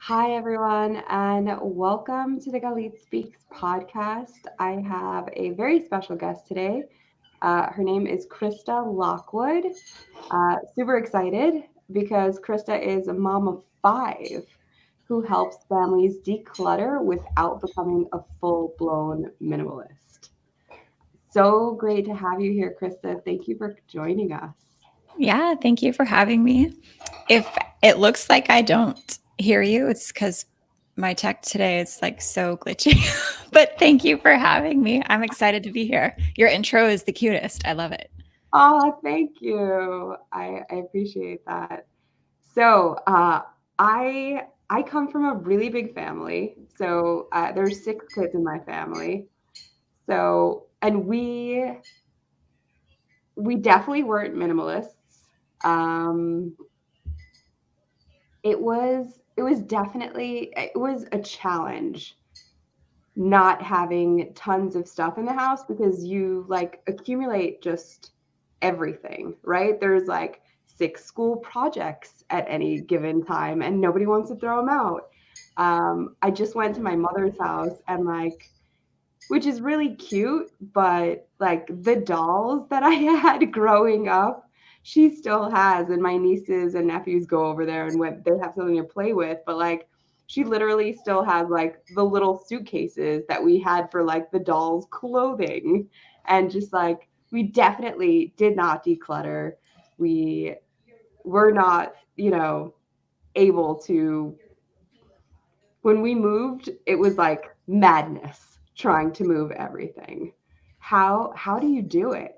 Hi, everyone, and welcome to the Galit Speaks podcast. I have a very special guest today. Her name is Krista Lockwood. Super excited because Krista is a mom of five who helps families declutter without becoming a full blown minimalist. So great to have you here, Krista. Thank you for joining us. Yeah, thank you for having me. If it looks like I don't hear you, it's because my tech today is like so glitchy. But thank you for having me. I'm excited to be here. Your intro is the cutest. I love it. Oh, thank you. I appreciate that. So I come from a really big family. So there's six kids in my family. So and we definitely weren't minimalists. Um, it was a challenge not having tons of stuff in the house because you like accumulate just everything, right? There's like six school projects at any given time and nobody wants to throw them out. I just went to my mother's house and like, which is really cute, but like the dolls that I had growing up, she still has, and my nieces and nephews go over there and when they have something to play with, but like she literally still has like the little suitcases that we had for like the dolls' clothing. And just like we definitely did not declutter. We were not, able to when we moved, it was like madness trying to move everything. How do you do it?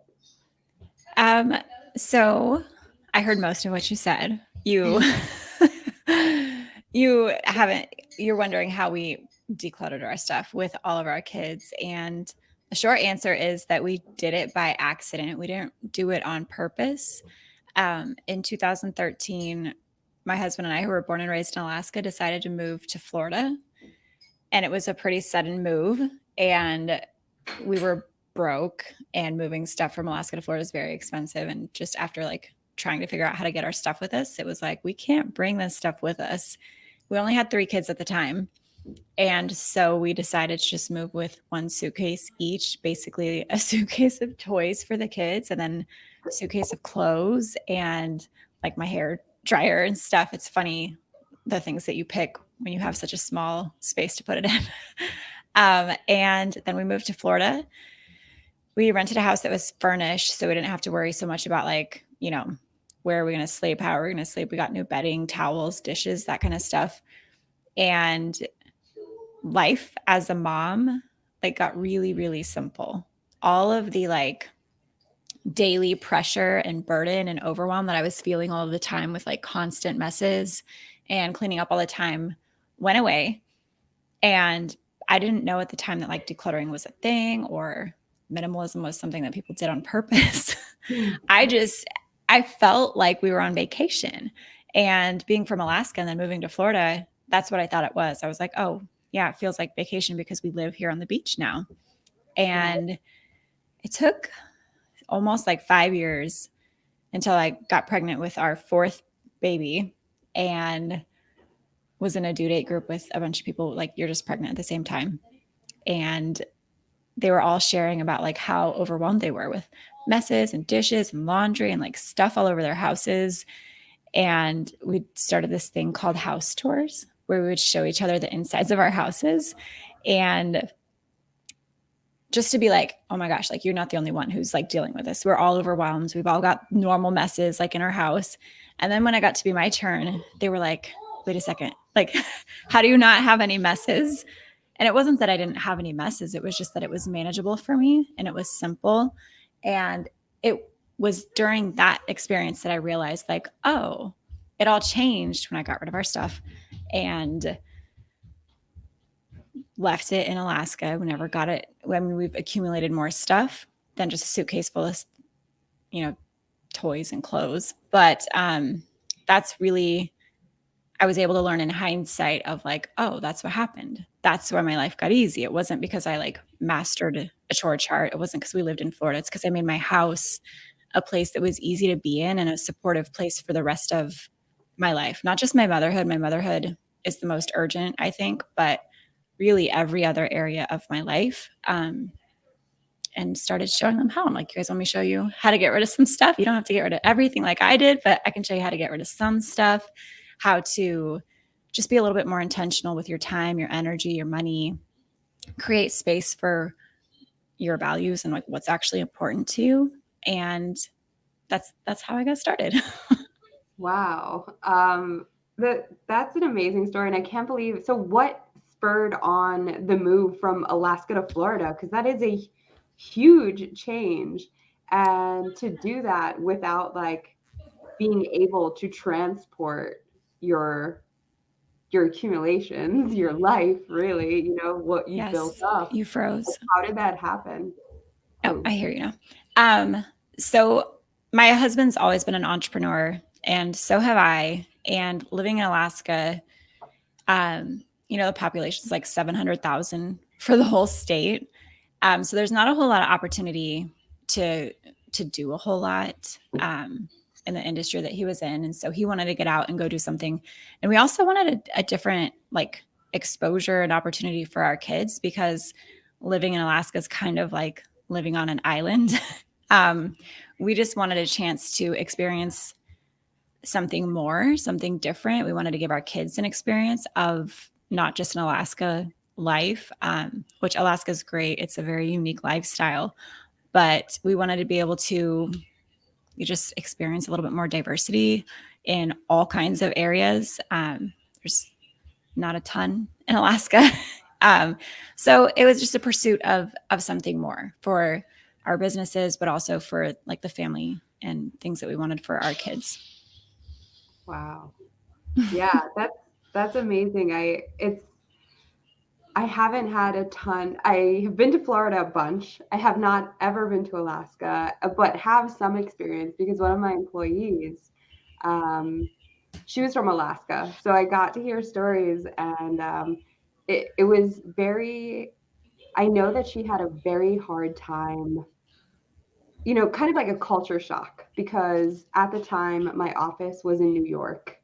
Um, so I heard most of what you said. You you haven't you're wondering how we decluttered our stuff with all of our kids. And the short answer is that we did it by accident. We didn't do it on purpose. In 2013, my husband and I, who were born and raised in Alaska, decided to move to Florida. And it was a pretty sudden move. And we were broke, and moving stuff from Alaska to Florida is very expensive. And just after like trying to figure out how to get our stuff with us, it was like, we can't bring this stuff with us. We only had three kids at the time. And so we decided to just move with one suitcase each, basically a suitcase of toys for the kids, and then a suitcase of clothes and like my hair dryer and stuff. It's funny the things that you pick when you have such a small space to put it in. And then we moved to Florida. We rented a house that was furnished, so we didn't have to worry so much about like, where are we going to sleep? How are we going to sleep? We got new bedding, towels, dishes, that kind of stuff. And life as a mom like got really, really simple. All of the like daily pressure and burden and overwhelm that I was feeling all of the time with like constant messes and cleaning up all the time went away. And I didn't know at the time that like decluttering was a thing or minimalism was something that people did on purpose. I felt like we were on vacation. And being from Alaska and then moving to Florida, that's what I thought it was. I was like, oh, yeah, it feels like vacation because we live here on the beach now. Right. And it took almost like 5 years until I got pregnant with our fourth baby and was in a due date group with a bunch of people like, you're just pregnant at the same time. And they were all sharing about like how overwhelmed they were with messes and dishes and laundry and like stuff all over their houses. And we started this thing called house tours where we would show each other the insides of our houses. And just to be like, oh my gosh, like you're not the only one who's like dealing with this. We're all overwhelmed. We've all got normal messes like in our house. And then when I got to be my turn, they were like, wait a second, like, how do you not have any messes? And it wasn't that I didn't have any messes. It was just that it was manageable for me and it was simple. And it was during that experience that I realized, like, oh, it all changed when I got rid of our stuff and left it in Alaska. We never got it. I mean, we've accumulated more stuff than just a suitcase full of, you know, toys and clothes. But that's really, I was able to learn in hindsight of like, oh, that's what happened. That's where my life got easy. It wasn't because I like mastered a chore chart. It wasn't because we lived in Florida. It's because I made my house a place that was easy to be in and a supportive place for the rest of my life, not just my motherhood. My motherhood is the most urgent, I think, but really every other area of my life. And started showing them how. I'm like, you guys want me to show you how to get rid of some stuff? You don't have to get rid of everything like I did, but I can show you how to get rid of some stuff, how to just be a little bit more intentional with your time, your energy, your money, create space for your values and like what's actually important to you. And that's how I got started. Wow. That's an amazing story. And I can't believe, so what spurred on the move from Alaska to Florida? Because that is a huge change. And to do that without like being able to transport your accumulations, your life, really, you know, what you built Yes, up. you froze. How did that happen? Oh, I hear you now. So my husband's always been an entrepreneur, and so have I. And living in Alaska, the population is like 700,000 for the whole state. So there's not a whole lot of opportunity to do a whole lot in the industry that he was in. And so he wanted to get out and go do something. And we also wanted a different like exposure and opportunity for our kids, because living in Alaska is kind of like living on an island. We just wanted a chance to experience something more, something different. We wanted to give our kids an experience of not just an Alaska life, which Alaska is great. It's a very unique lifestyle, but we wanted to be able to just experience a little bit more diversity in all kinds of areas. There's not a ton in Alaska. So it was just a pursuit of something more for our businesses, but also for like the family and things that we wanted for our kids. Wow. Yeah, that's amazing. I haven't had a ton. I have been to Florida a bunch. I have not ever been to Alaska, but have some experience because one of my employees, she was from Alaska. So I got to hear stories, and it was very, I know that she had a very hard time, you know, kind of like a culture shock, because at the time my office was in New York,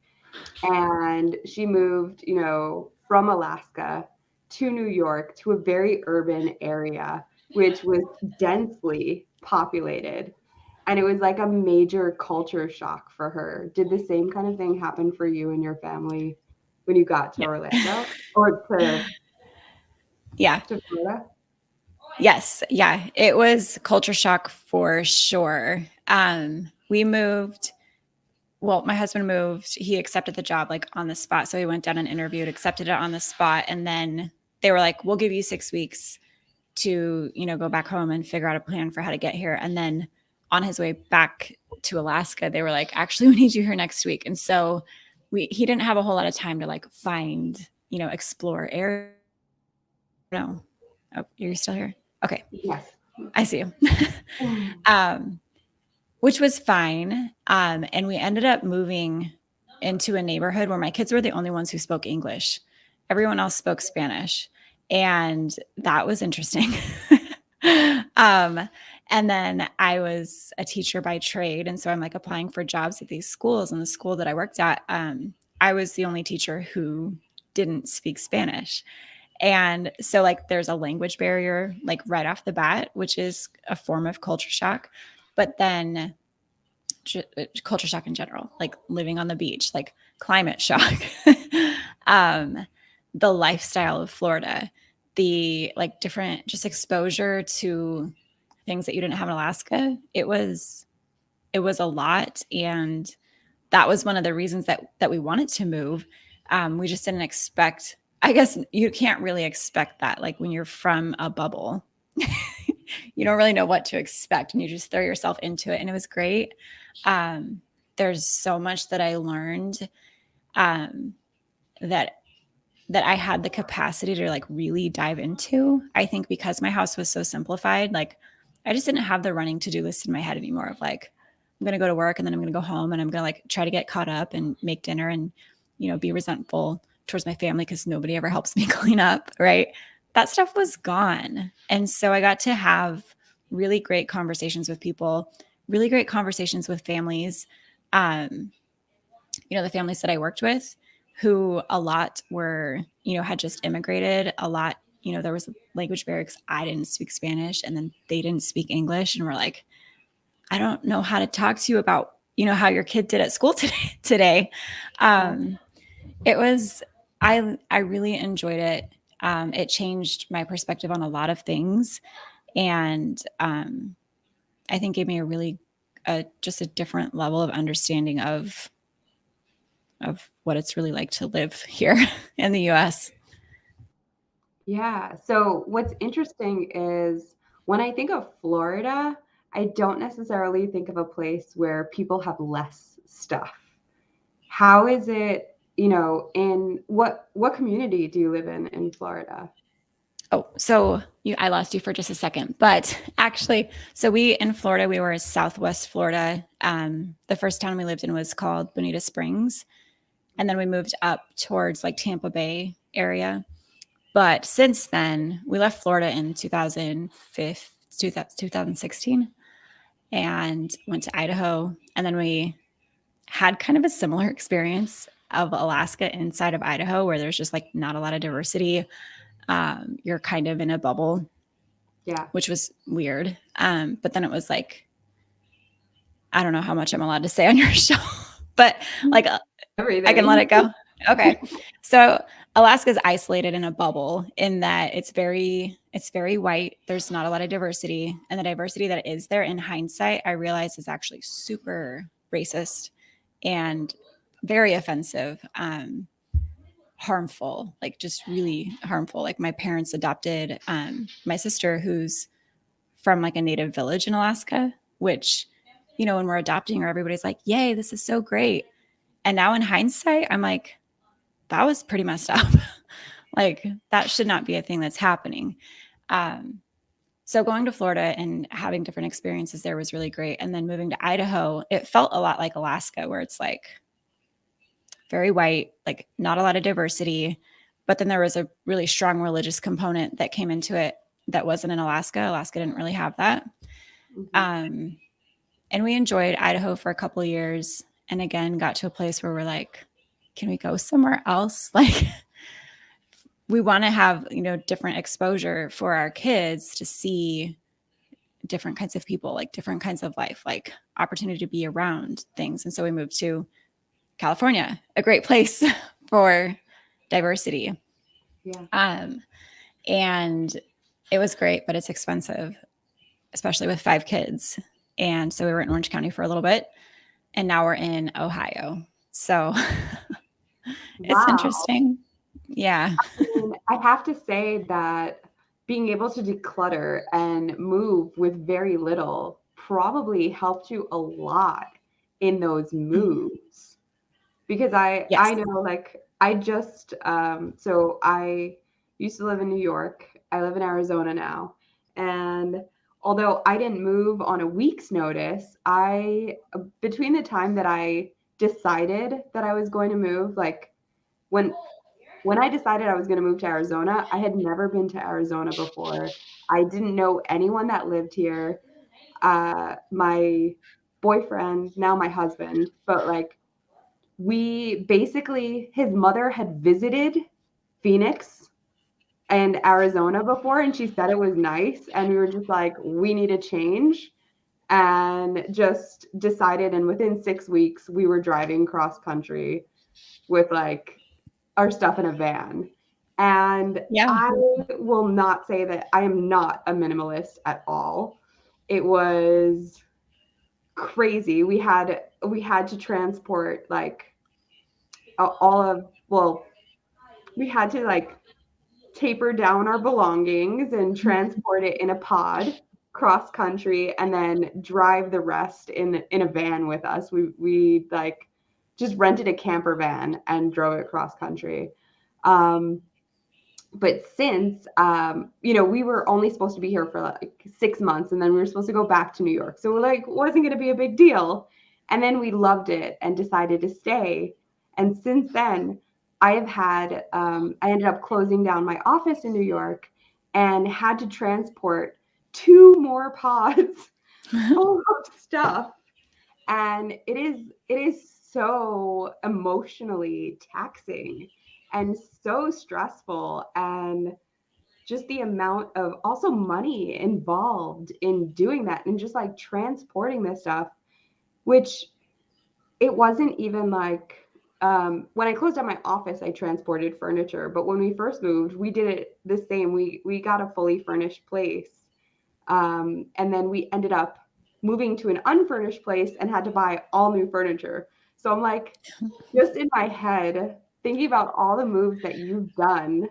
and she moved, you know, from Alaska to New York, to a very urban area, which was densely populated. And it was like a major culture shock for her. Did the same kind of thing happen for you and your family when you got to Orlando or to Florida? Yes. Yeah. It was culture shock for sure. We moved. Well, my husband moved. He accepted the job like on the spot. So he went down and interviewed, accepted it on the spot. And then they were like, we'll give you 6 weeks to, go back home and figure out a plan for how to get here. And then on his way back to Alaska, they were like, actually, we need you here next week. And so he didn't have a whole lot of time to like find, explore area. No. Oh, you're still here? Okay. Yes. I see you. Which was fine. And we ended up moving into a neighborhood where my kids were the only ones who spoke English. Everyone else spoke Spanish. And that was interesting. And then I was a teacher by trade. And so I'm like applying for jobs at these schools. And the school that I worked at, I was the only teacher who didn't speak Spanish. And so like there's a language barrier like right off the bat, which is a form of culture shock. But then culture shock in general, like living on the beach, like climate shock, the lifestyle of Florida, the like different just exposure to things that you didn't have in Alaska. It was a lot. And that was one of the reasons that we wanted to move. We just didn't expect, I guess you can't really expect that. Like when you're from a bubble, you don't really know what to expect and you just throw yourself into it. And it was great. There's so much that I learned, that I had the capacity to like really dive into. I think because my house was so simplified, like I just didn't have the running to-do list in my head anymore of like, I'm going to go to work and then I'm going to go home and I'm going to like try to get caught up and make dinner and, be resentful towards my family because nobody ever helps me clean up. Right. That stuff was gone. And so I got to have really great conversations with people, really great conversations with families. The families that I worked with, who a lot were, had just immigrated. A lot, there was language barriers. I didn't speak Spanish, and then they didn't speak English, and we're like, I don't know how to talk to you about, how your kid did at school today. It was, I really enjoyed it. It changed my perspective on a lot of things, and I think gave me a really, just a different level of understanding of what it's really like to live here in the US. Yeah. So what's interesting is when I think of Florida, I don't necessarily think of a place where people have less stuff. How is it, in what community do you live in Florida? Oh, so I lost you for just a second, but actually, so we in Florida, we were Southwest Florida. The first town we lived in was called Bonita Springs, and then we moved up towards like Tampa Bay area. But since then, we left Florida in 2016 and went to Idaho. And then we had kind of a similar experience of Alaska inside of Idaho, where there's just like not a lot of diversity. You're kind of in a bubble, Yeah. which was weird. But then it was like, I don't know how much I'm allowed to say on your show, but like Everything. I can let it go. Okay. So Alaska is isolated in a bubble in that it's very white. There's not a lot of diversity. And the diversity that is there in hindsight, I realize is actually super racist and very offensive, harmful, like just really harmful. Like my parents adopted my sister who's from like a native village in Alaska, which, when we're adopting her, everybody's like, yay, this is so great. And now in hindsight, I'm like, that was pretty messed up. Like that should not be a thing that's happening. So going to Florida and having different experiences there was really great. And then moving to Idaho, it felt a lot like Alaska, where it's like very white, like not a lot of diversity. But then there was a really strong religious component that came into it that wasn't in Alaska. Alaska didn't really have that. And we enjoyed Idaho for a couple of years. And again, got to a place where we're like, can we go somewhere else? Like we want to have, different exposure for our kids to see different kinds of people, like different kinds of life, like opportunity to be around things. And so we moved to California, a great place for diversity. Yeah. And it was great, but it's expensive, especially with 5 kids. And so we were in Orange County for a little bit, and now we're in Ohio. So it's interesting. Yeah. I have to say that being able to declutter and move with very little probably helped you a lot in those moves. Because I know, like, I just, so I used to live in New York. I live in Arizona now. And although I didn't move on a week's notice, between the time that I decided that I was going to move, like when I decided I was going to move to Arizona, I had never been to Arizona before. I didn't know anyone that lived here. My boyfriend, now my husband, but like his mother had visited Phoenix and Arizona before, and she said it was nice. And we were just like, we need a change, and just decided. And within 6 weeks, we were driving cross country with like our stuff in a van. And I will not say that I am not a minimalist at all. It was crazy. We had to transport like we had to like taper down our belongings and transport it in a pod cross country, and then drive the rest in a van with us. We like just rented a camper van and drove it cross country. But since we were only supposed to be here for like 6 months, and then we were supposed to go back to New York, so we're like, wasn't going to be a big deal. And then we loved it and decided to stay. And since then, I ended up closing down my office in New York and had to transport 2 more pods full of stuff. And it is so emotionally taxing and so stressful, and just the amount of also money involved in doing that and just like transporting this stuff, which it wasn't even like when I closed down my office, I transported furniture. But when we first moved, we did it the same. We got a fully furnished place, and then we ended up moving to an unfurnished place and had to buy all new furniture. So I'm like, just in my head, thinking about all the moves that you've done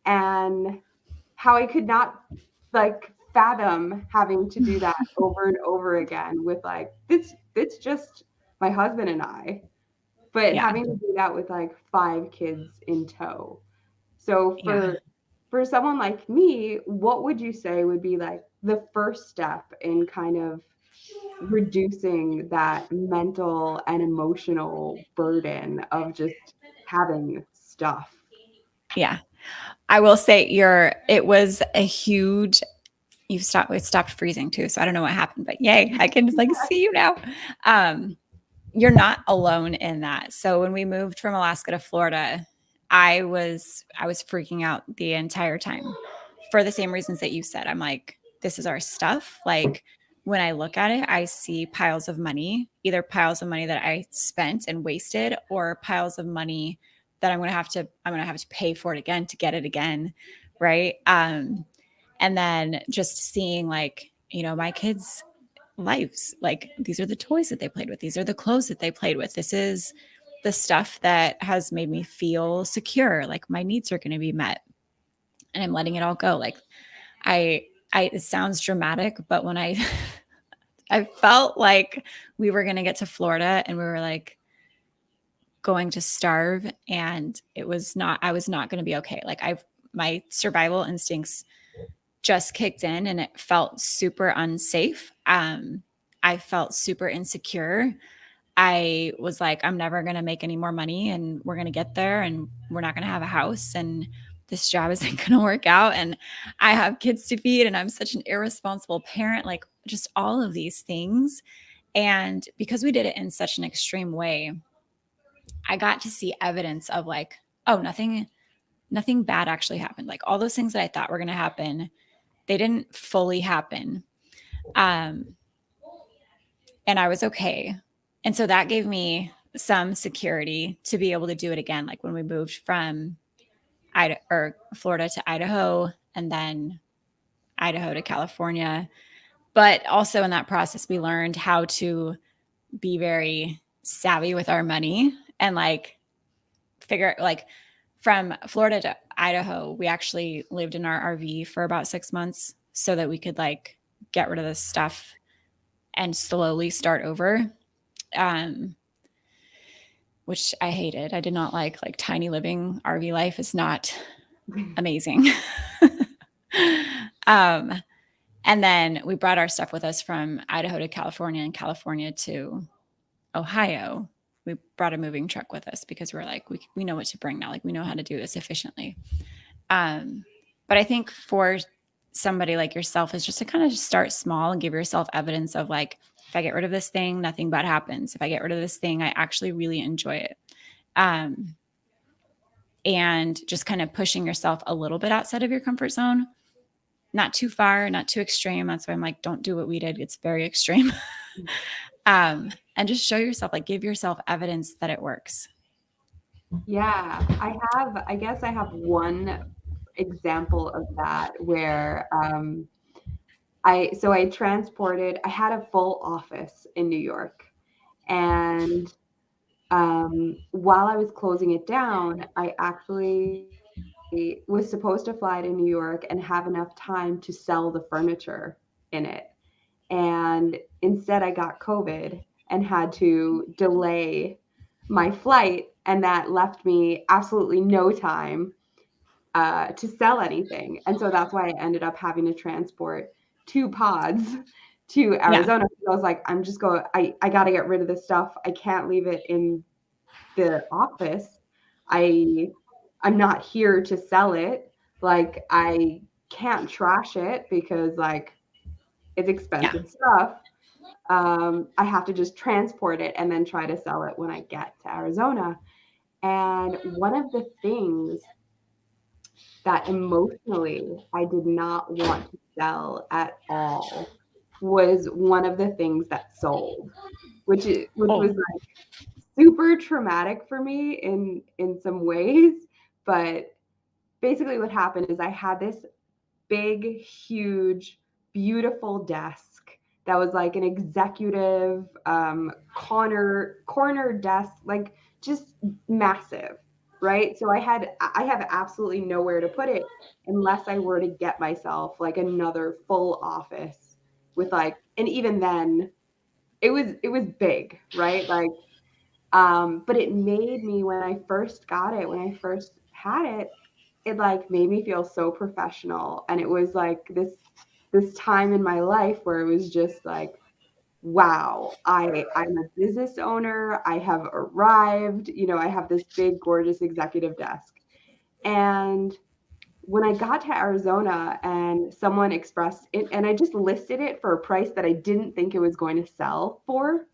and how I could not like fathom having to do that over and over again with like this. It's just my husband and I, but Yeah. having to do that with like 5 kids in tow. So Yeah. for someone like me, what would you say would be like the first step in kind of reducing that mental and emotional burden of just having stuff? Yeah. I will say it was a huge, it stopped freezing too. So I don't know what happened, but yay, I can just like see you now. Um, you're not alone in that. So when we moved from Alaska to Florida, I was freaking out the entire time for the same reasons that you said. I'm like, this is our stuff. Like when I look at it, I see piles of money, either piles of money that I spent and wasted, or piles of money that I'm gonna have to pay for it again to get it again. Right. And then just seeing like, my kids' lives, like these are the toys that they played with, these are the clothes that they played with, this is the stuff that has made me feel secure, like my needs are going to be met, and I'm letting it all go. Like I it sounds dramatic, but when I felt like we were going to get to Florida and we were like going to starve, and I was not going to be okay. Like my survival instincts just kicked in, and it felt super unsafe. I felt super insecure. I was like, I'm never going to make any more money, and we're going to get there, and we're not going to have a house, and this job isn't going to work out, and I have kids to feed, and I'm such an irresponsible parent, like just all of these things. And because we did it in such an extreme way, I got to see evidence of like, oh, nothing bad actually happened. Like all those things that I thought were going to happen, they didn't fully happen. Um, and I was okay. And so that gave me some security to be able to do it again. Like when we moved from Florida to Idaho, and then Idaho to California. But also in that process, we learned how to be very savvy with our money and like figure like from Florida to Idaho, we actually lived in our RV for about 6 months so that we could like get rid of this stuff and slowly start over. Which I hated. I did not like tiny living. RV life is not amazing. And then we brought our stuff with us from Idaho to California and California to Ohio. We brought a moving truck with us because we're like, we know what to bring now. Like we know how to do this efficiently. But I think for somebody like yourself is just to kind of just start small and give yourself evidence of like, if I get rid of this thing, nothing bad happens. If I get rid of this thing, I actually really enjoy it. And just kind of pushing yourself a little bit outside of your comfort zone, not too far, not too extreme. That's why I'm like, don't do what we did. It's very extreme. And just show yourself, like give yourself evidence that it works. Yeah, I guess I have one example of that where I transported, I had a full office in New York, and while I was closing it down, I actually was supposed to fly to New York and have enough time to sell the furniture in it. And instead, I got COVID and had to delay my flight, and that left me absolutely no time to sell anything. And so that's why I ended up having to transport 2 pods to Yeah. Arizona. I was like, I got to get rid of this stuff. I can't leave it in the office. I'm not here to sell it. Like I can't trash it because like it's Yeah. expensive stuff. I have to just transport it and then try to sell it when I get to Arizona. And one of the things that emotionally I did not want to sell at all was one of the things that sold, which Oh, was like super traumatic for me in some ways. But basically what happened is I had this big, huge, beautiful desk that was like an executive corner desk, like just massive, right? So I have absolutely nowhere to put it unless I were to get myself like another full office with like, and even then it was big, right? Like but it made me, when I first got it, when I first had it, it like made me feel so professional. And it was like this time in my life where it was just like, wow, I'm a business owner. I have arrived, I have this big, gorgeous executive desk. And when I got to Arizona and someone expressed it, and I just listed it for a price that I didn't think it was going to sell for,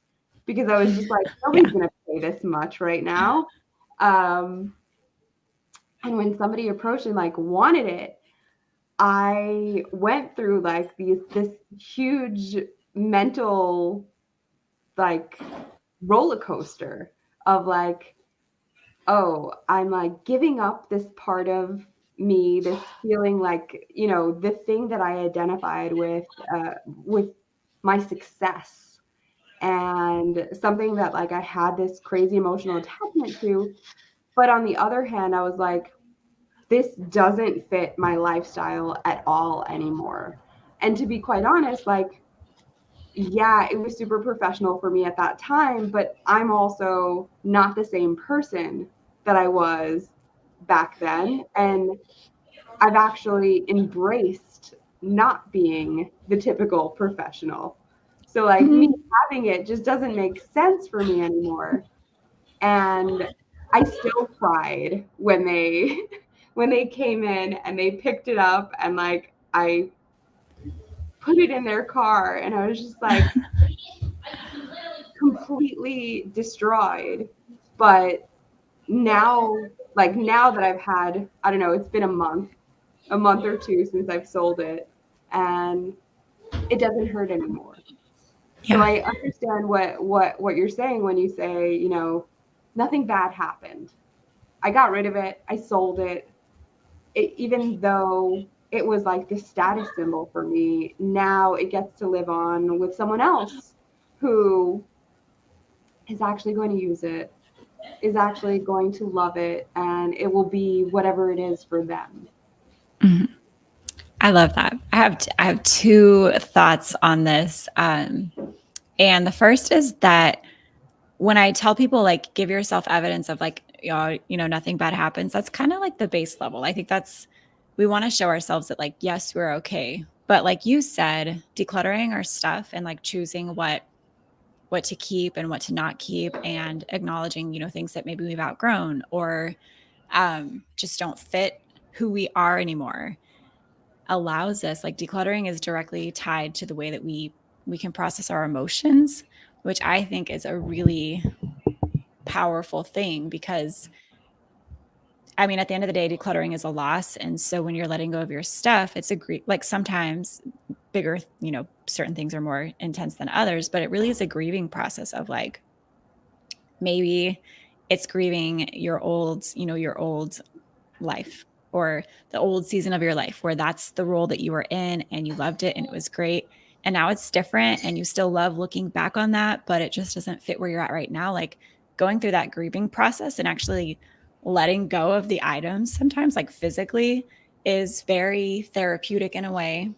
because I was just like, yeah. nobody's going to pay this much right now. Um, and when somebody approached and like wanted it, I went through like this huge mental like roller coaster of like, oh, I'm like giving up this part of me, this feeling like, the thing that I identified with my success, and something that like I had this crazy emotional attachment to. But on the other hand, I was like, this doesn't fit my lifestyle at all anymore. And to be quite honest, like, yeah, it was super professional for me at that time, but I'm also not the same person that I was back then. And I've actually embraced not being the typical professional. So, like, me Mhm. having it just doesn't make sense for me anymore. And I still cried when they when they came in and they picked it up, and like I put it in their car, and I was just like completely destroyed. But now, like now that I've had, I don't know, it's been a month or two since I've sold it, and it doesn't hurt anymore. So Yeah. I understand what you're saying when you say, nothing bad happened. I got rid of it. I sold it. Even though it was like the status symbol for me, now it gets to live on with someone else who is actually going to use it, is actually going to love it, and it will be whatever it is for them. Mhm. I love that. I have two thoughts on this. And the first is that when I tell people like give yourself evidence of like nothing bad happens, that's kind of like the base level. I think that's we want to show ourselves that like yes, we're okay. But like you said, decluttering our stuff and like choosing what to keep and what to not keep and acknowledging, things that maybe we've outgrown or just don't fit who we are anymore allows us like decluttering is directly tied to the way that we can process our emotions, which I think is a really powerful thing because I mean at the end of the day decluttering is a loss, and so when you're letting go of your stuff it's like sometimes bigger, certain things are more intense than others, but it really is a grieving process of like maybe it's grieving your old life or the old season of your life where that's the role that you were in and you loved it and it was great. And now it's different and you still love looking back on that, but it just doesn't fit where you're at right now. Like going through that grieving process and actually letting go of the items sometimes, like physically, is very therapeutic in a way.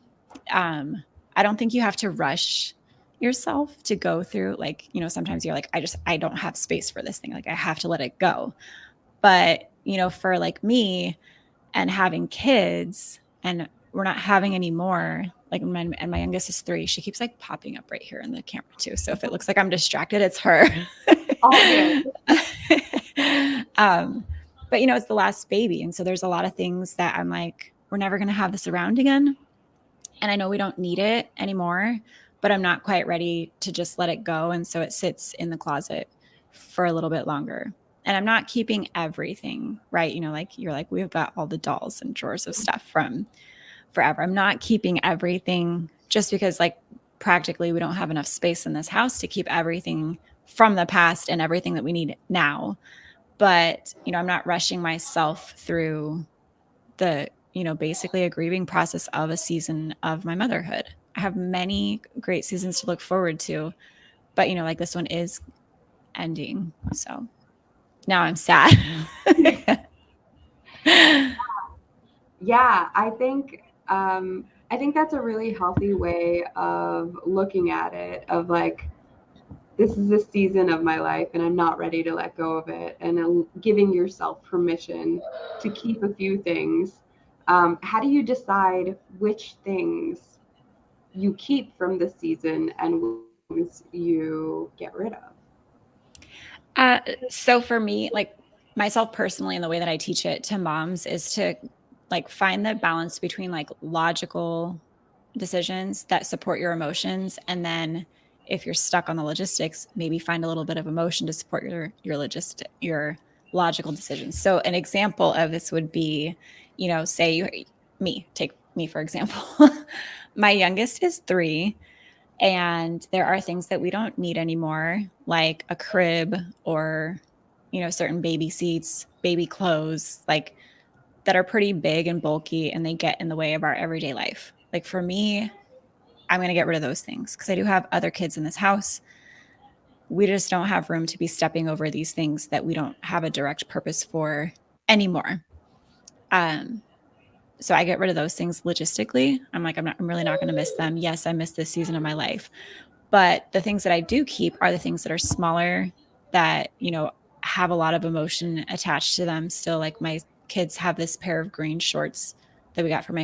I don't think you have to rush yourself to go through, like, sometimes you're like, I don't have space for this thing. Like, I have to let it go. But, for like me, and having kids and we're not having any more like my youngest is 3, she keeps like popping up right here in the camera too, so if it looks like I'm distracted it's her. All good. um but it's the last baby, and so there's a lot of things that I'm like we're never going to have this around again, and I know we don't need it anymore, but I'm not quite ready to just let it go. And so it sits in the closet for a little bit longer. And I'm not keeping everything, right? You know, like you're like, we've got all the dolls and drawers of stuff from forever. I'm not keeping everything just because, like, practically we don't have enough space in this house to keep everything from the past and everything that we need now. But, you know, I'm not rushing myself through the, you know, basically a grieving process of a season of my motherhood. I have many great seasons to look forward to, but, you know, like this one is ending. So now I'm sad. Yeah, I think that's a really healthy way of looking at it, of like, this is a season of my life and I'm not ready to let go of it, and giving yourself permission to keep a few things. How do you decide which things you keep from the season and which things you get rid of? So for me, like myself personally, and the way that I teach it to moms is to like find the balance between like logical decisions that support your emotions, and then if you're stuck on the logistics, maybe find a little bit of emotion to support your logical decisions. So an example of this would be, you know, say take me for example. My youngest is 3, and there are things that we don't need anymore, like a crib or, you know, certain baby seats, baby clothes, like that are pretty big and bulky and they get in the way of our everyday life. Like for me, I'm going to get rid of those things because I do have other kids in this house. We just don't have room to be stepping over these things that we don't have a direct purpose for anymore. So I get rid of those things logistically. I'm like, I'm really not going to miss them. Yes, I miss this season of my life. But the things that I do keep are the things that are smaller, that, you know, have a lot of emotion attached to them still. Like my kids have this pair of green shorts that we got for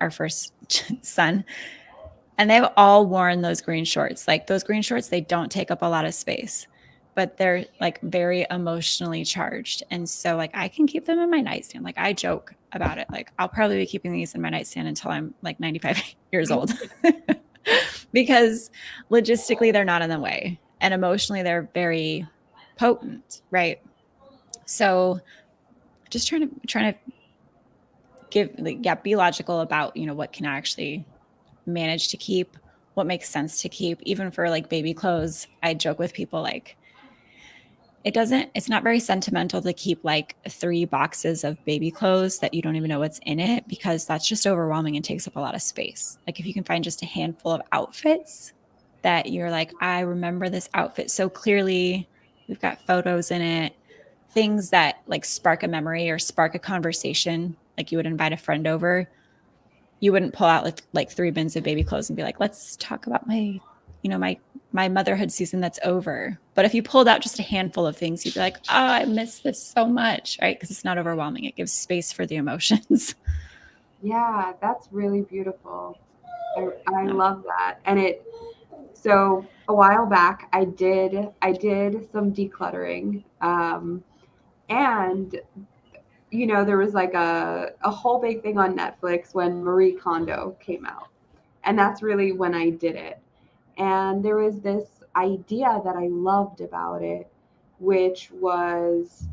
our first son. And they've all worn those green shorts. Like those green shorts, they don't take up a lot of space, but they're like very emotionally charged. And so like I can keep them in my nightstand. Like I joke about it. Like I'll probably be keeping these in my nightstand until I'm like 95 years old. Because logistically they're not in the way and emotionally they're very potent, right? So just trying to be logical about, you know, what can I actually manage to keep, what makes sense to keep. Even for like baby clothes, I joke with people like it's not very sentimental to keep like 3 boxes of baby clothes that you don't even know what's in it, because that's just overwhelming and takes up a lot of space. Like if you can find just a handful of outfits that you're like, I remember this outfit so clearly, we've got photos in it, things that like spark a memory or spark a conversation, like you would invite a friend over. You wouldn't pull out like 3 bins of baby clothes and be like, let's talk about my, you know, my motherhood season that's over. But if you pulled out just a handful of things, you'd be like, oh, I miss this so much, right? Because it's not overwhelming. It gives space for the emotions. Yeah, that's really beautiful. I love that. So a while back I did some decluttering. And you know, there was like a whole big thing on Netflix when Marie Kondo came out. And that's really when I did it. And there was this idea that I loved about it, which was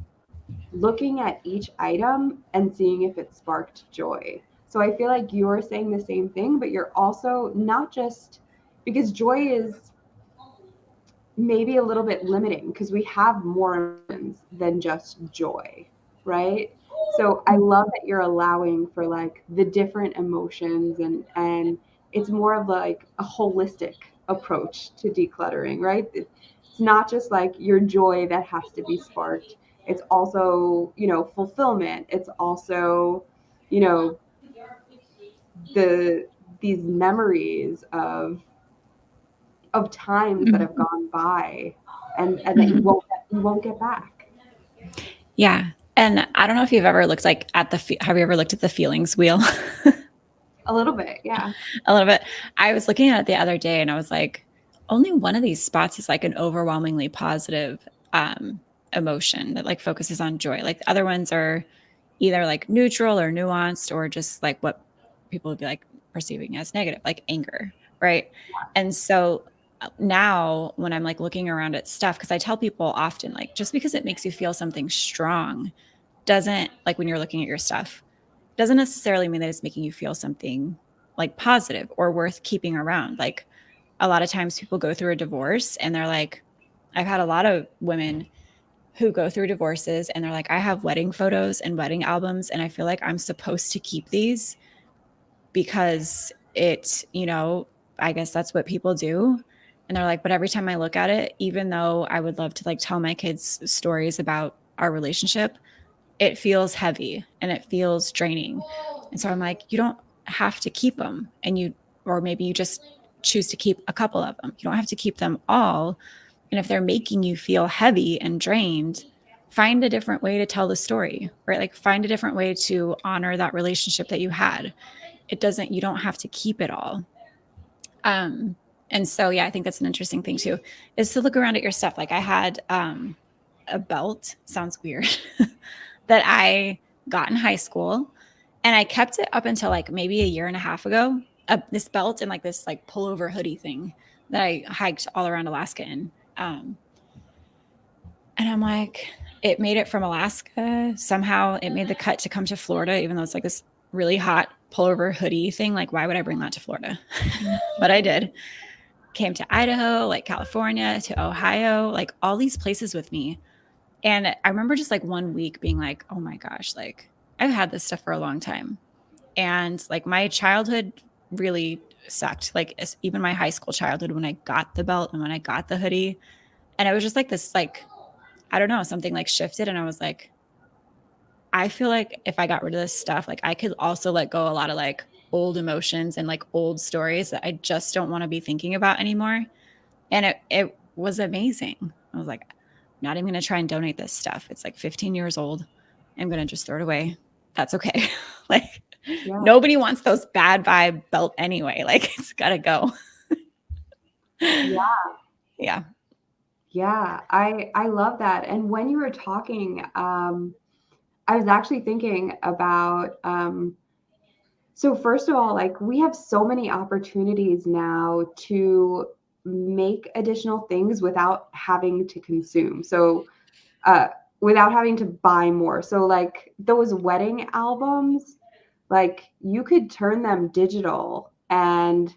looking at each item and seeing if it sparked joy. So I feel like you're saying the same thing, but you're also not just, because joy is maybe a little bit limiting because we have more emotions than just joy, right? So I love that you're allowing for like the different emotions, and it's more of like a holistic approach to decluttering, right? It's not just like your joy that has to be sparked. It's also, you know, fulfillment. It's also, you know, the these memories of times that have gone by, and that you won't get back. Yeah. And I don't know if you've ever looked like have you ever looked at the feelings wheel? A little bit, yeah. A little bit. I was looking at it the other day and I was like, only one of these spots is like an overwhelmingly positive emotion that like focuses on joy. Like the other ones are either like neutral or nuanced or just like what people would be like perceiving as negative, like anger. right? And so now when I'm like looking around at stuff, because I tell people often, like, just because it makes you feel something strong doesn't, like when you're looking at your stuff, doesn't necessarily mean that it's making you feel something like positive or worth keeping around. Like a lot of times people go through a divorce and they're like, I've had a lot of women who go through divorces and they're like, I have wedding photos and wedding albums, and I feel like I'm supposed to keep these because it, I guess that's what people do. And they're like, but every time I look at it, even though I would love to like tell my kids stories about our relationship, it feels heavy and it feels draining. And so I'm like, you don't have to keep them. Or maybe you just choose to keep a couple of them. You don't have to keep them all. And if they're making you feel heavy and drained, find a different way to tell the story, right? Like find a different way to honor that relationship that you had. You don't have to keep it all. And so, yeah, I think that's an interesting thing too, is to look around at your stuff. Like I had a belt, sounds weird, that I got in high school, and I kept it up until like maybe a year and a half ago. This belt and like this like pullover hoodie thing that I hiked all around Alaska in. And I'm like, it made it from Alaska. Somehow it made the cut to come to Florida, even though it's like this really hot pullover hoodie thing. Like, why would I bring that to Florida? But I did. Came to Idaho, like California, to Ohio, like all these places with me. And I remember just like one week being like, oh my gosh, like I've had this stuff for a long time. And like my childhood really sucked. Like even my high school childhood, when I got the belt and when I got the hoodie. And it was just like this, like, I don't know, something like shifted. And I was like, I feel like if I got rid of this stuff, like I could also let go a lot of like old emotions and like old stories that I just don't want to be thinking about anymore. And it was amazing. I was like, not even going to try and donate this stuff. It's like 15 years old. I'm going to just throw it away. That's okay. Like nobody wants those bad vibe belt anyway. Like it's got to go. Yeah. Yeah. I love that. And when you were talking, I was actually thinking about, so first of all, like we have so many opportunities now to make additional things without having to consume. So, without having to buy more. So like those wedding albums, like you could turn them digital and,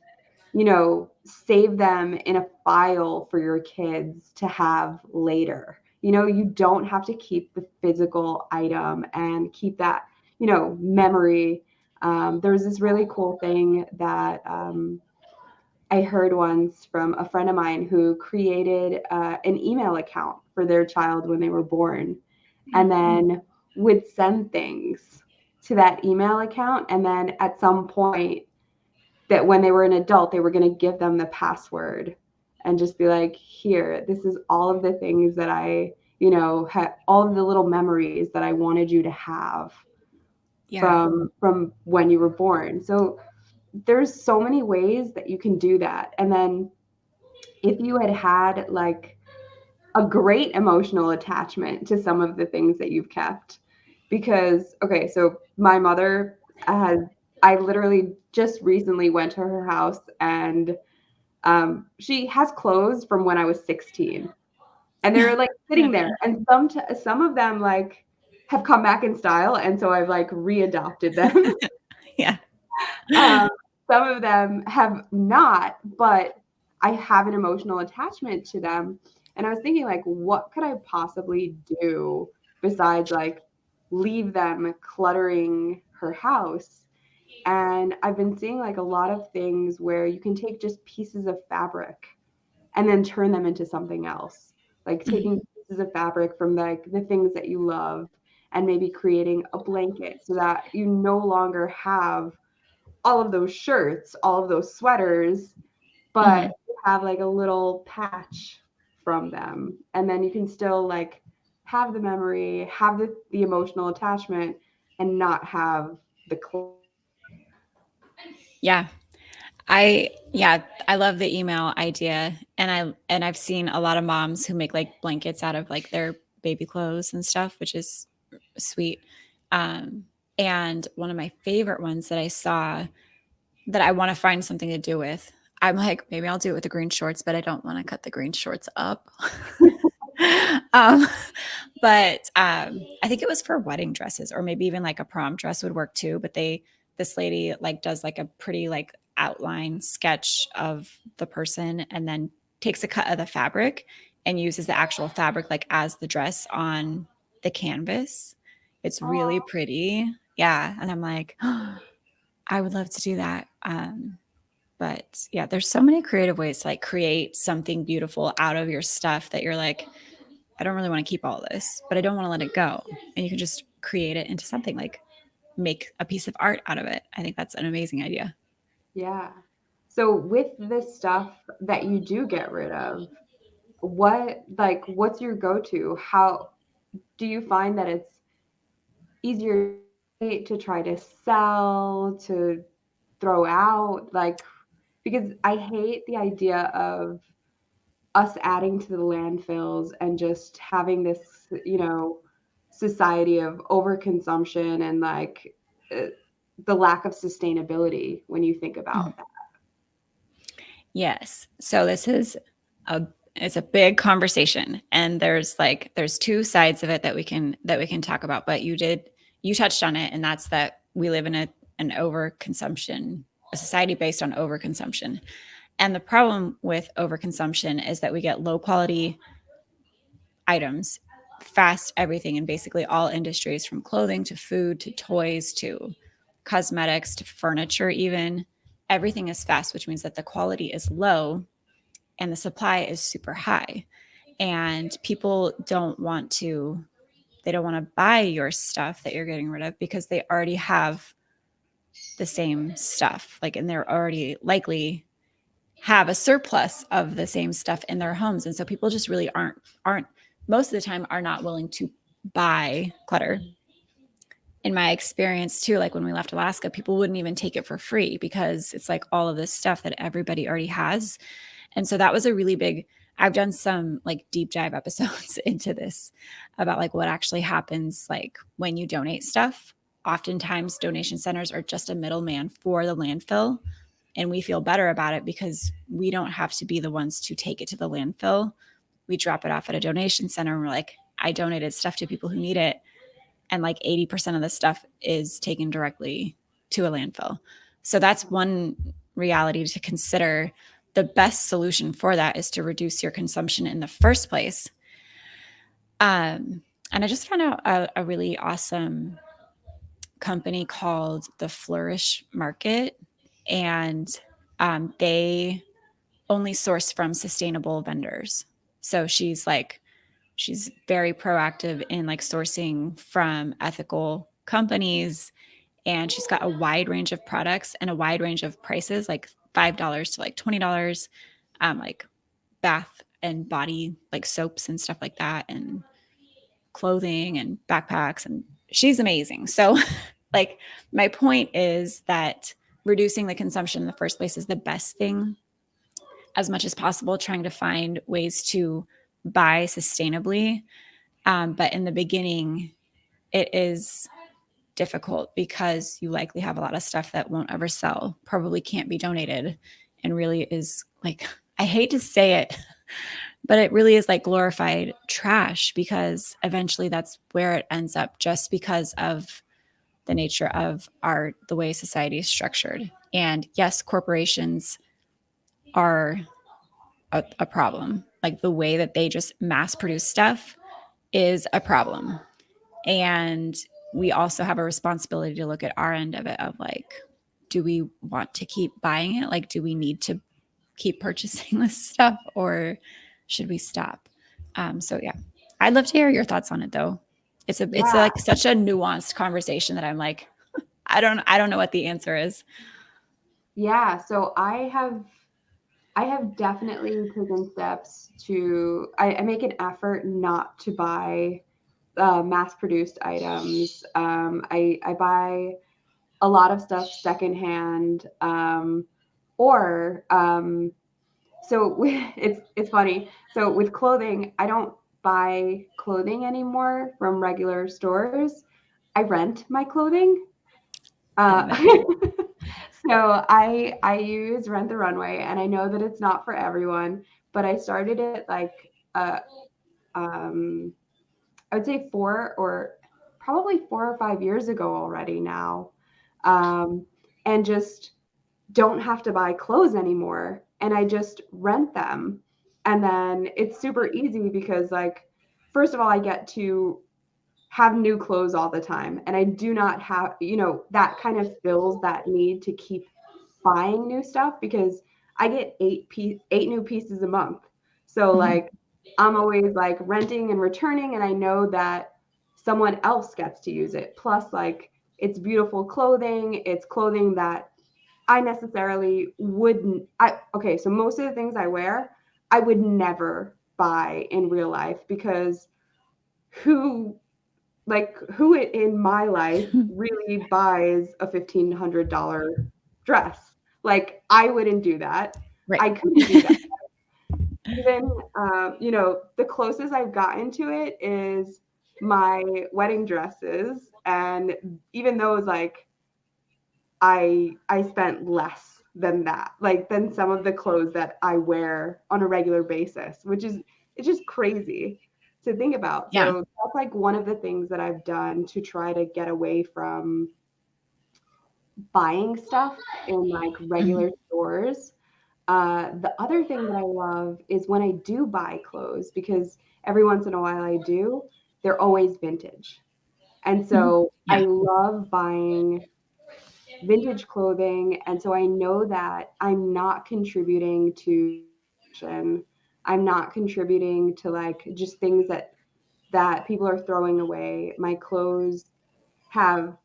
save them in a file for your kids to have later. You don't have to keep the physical item and keep that, memory. There was this really cool thing that I heard once from a friend of mine who created an email account for their child when they were born, and then would send things to that email account. And then at some point, that when they were an adult, they were going to give them the password and just be like, here, this is all of the things that I, had all of the little memories that I wanted you to have from when you were born. So there's so many ways that you can do that. And then if you had like a great emotional attachment to some of the things that you've kept, because, okay, so my mother I literally just recently went to her house, and she has clothes from when I was 16, and they're like sitting there, and some of them like have come back in style, and so I've like readopted them. Yeah. Some of them have not, but I have an emotional attachment to them. And I was thinking, like, what could I possibly do besides like leave them cluttering her house? And I've been seeing like a lot of things where you can take just pieces of fabric and then turn them into something else. Like taking pieces of fabric from like the things that you love and maybe creating a blanket so that you no longer have all of those shirts, all of those sweaters, but you have like a little patch from them. And then you can still like have the memory, have the emotional attachment, and not have the Yeah. I love the email idea. And I've seen a lot of moms who make like blankets out of like their baby clothes and stuff, which is sweet. And one of my favorite ones that I saw that I want to find something to do with I'm like, maybe I'll do it with the green shorts, but I don't want to cut the green shorts up. um, but I think it was for wedding dresses, or maybe even like a prom dress would work too. But this lady like does like a pretty like outline sketch of the person, and then takes a cut of the fabric and uses the actual fabric like as the dress on the canvas. It's really Oh, pretty. Yeah. And I'm like, oh, I would love to do that. But yeah, there's so many creative ways to like create something beautiful out of your stuff that you're like, I don't really want to keep all this, but I don't want to let it go. And you can just create it into something, like make a piece of art out of it. I think that's an amazing idea. yeah. So with this stuff that you do get rid of, what's your go-to? How do you find that it's easier to try to sell, to throw out? Like, because I hate the idea of us adding to the landfills and just having this, society of overconsumption and like uh, the lack of sustainability when you think Mhm. about that. Yes. So this is a it's a big conversation, and there's two sides of it that we can talk about, but you touched on it, and that's that we live in an overconsumption, a society based on overconsumption. And the problem with overconsumption is that we get low quality items, fast everything in basically all industries, from clothing to food to toys to cosmetics to furniture, even. Everything is fast, which means that the quality is low and the supply is super high. And people they don't want to buy your stuff that you're getting rid of because they already have the same stuff. Like, and they're already likely have a surplus of the same stuff in their homes. And so people just really aren't most of the time are not willing to buy clutter. In my experience too, like when we left Alaska, people wouldn't even take it for free because it's like all of this stuff that everybody already has. And so that was a really big, I've done some like deep dive episodes into this about like what actually happens like when you donate stuff. Oftentimes donation centers are just a middleman for the landfill, and we feel better about it because we don't have to be the ones to take it to the landfill. We drop it off at a donation center and we're like, I donated stuff to people who need it. And like 80% of the stuff is taken directly to a landfill. So that's one reality to consider. The best solution for that is to reduce your consumption in the first place. And I just found out a really awesome company called the Flourish Market, and they only source from sustainable vendors. So she's very proactive in like sourcing from ethical companies, and she's got a wide range of products and a wide range of prices, like $5 to like $20, like bath and body like soaps and stuff like that, and clothing and backpacks, and she's amazing. So like my point is that reducing the consumption in the first place is the best thing, as much as possible, trying to find ways to buy sustainably. But in the beginning, it is difficult because you likely have a lot of stuff that won't ever sell, probably can't be donated, and really is like, I hate to say it, but it really is like glorified trash, because eventually that's where it ends up, just because of the nature of the way society is structured. And yes, corporations are a problem. Like the way that they just mass produce stuff is a problem. And we also have a responsibility to look at our end of it, of like, do we want to keep buying it? Like, do we need to keep purchasing this stuff, or should we stop? So yeah, I'd love to hear your thoughts on it though. It's Yeah, like such a nuanced conversation that I'm like, I don't know what the answer is. yeah. So I have definitely taken steps to. I make an effort not to buy mass-produced items. I buy a lot of stuff secondhand, or so it's funny. So with clothing, I don't buy clothing anymore from regular stores. I rent my clothing. I Uh, love it. So I use Rent the Runway, and I know that it's not for everyone, but I started it like um I would say 4 or 5 years ago already now. Um, and just don't have to buy clothes anymore. And I just rent them. And then it's super easy because, like, first of all, I get to have new clothes all the time. And I do not have, that kind of fills that need to keep buying new stuff because I get eight new pieces a month. So like I'm always like renting and returning, and I know that someone else gets to use it. Plus, like, it's beautiful clothing. It's clothing that I necessarily wouldn't. Okay, so most of the things I wear, I would never buy in real life because who who in my life really buys a $1,500 dress? Like, I wouldn't do that. Right. I couldn't do that. Even, the closest I've gotten to it is my wedding dresses. And even those, like, I spent less than that, like, than some of the clothes that I wear on a regular basis, which is, it's just crazy to think about. Yeah. So that's like one of the things that I've done to try to get away from buying stuff in like regular stores. The other thing that I love is when I do buy clothes, because every once in a while I do, they're always vintage. And so I Yeah. love buying vintage clothing. And so I know that I'm not contributing to fashion. I'm not contributing to like just things that people are throwing away. My clothes have,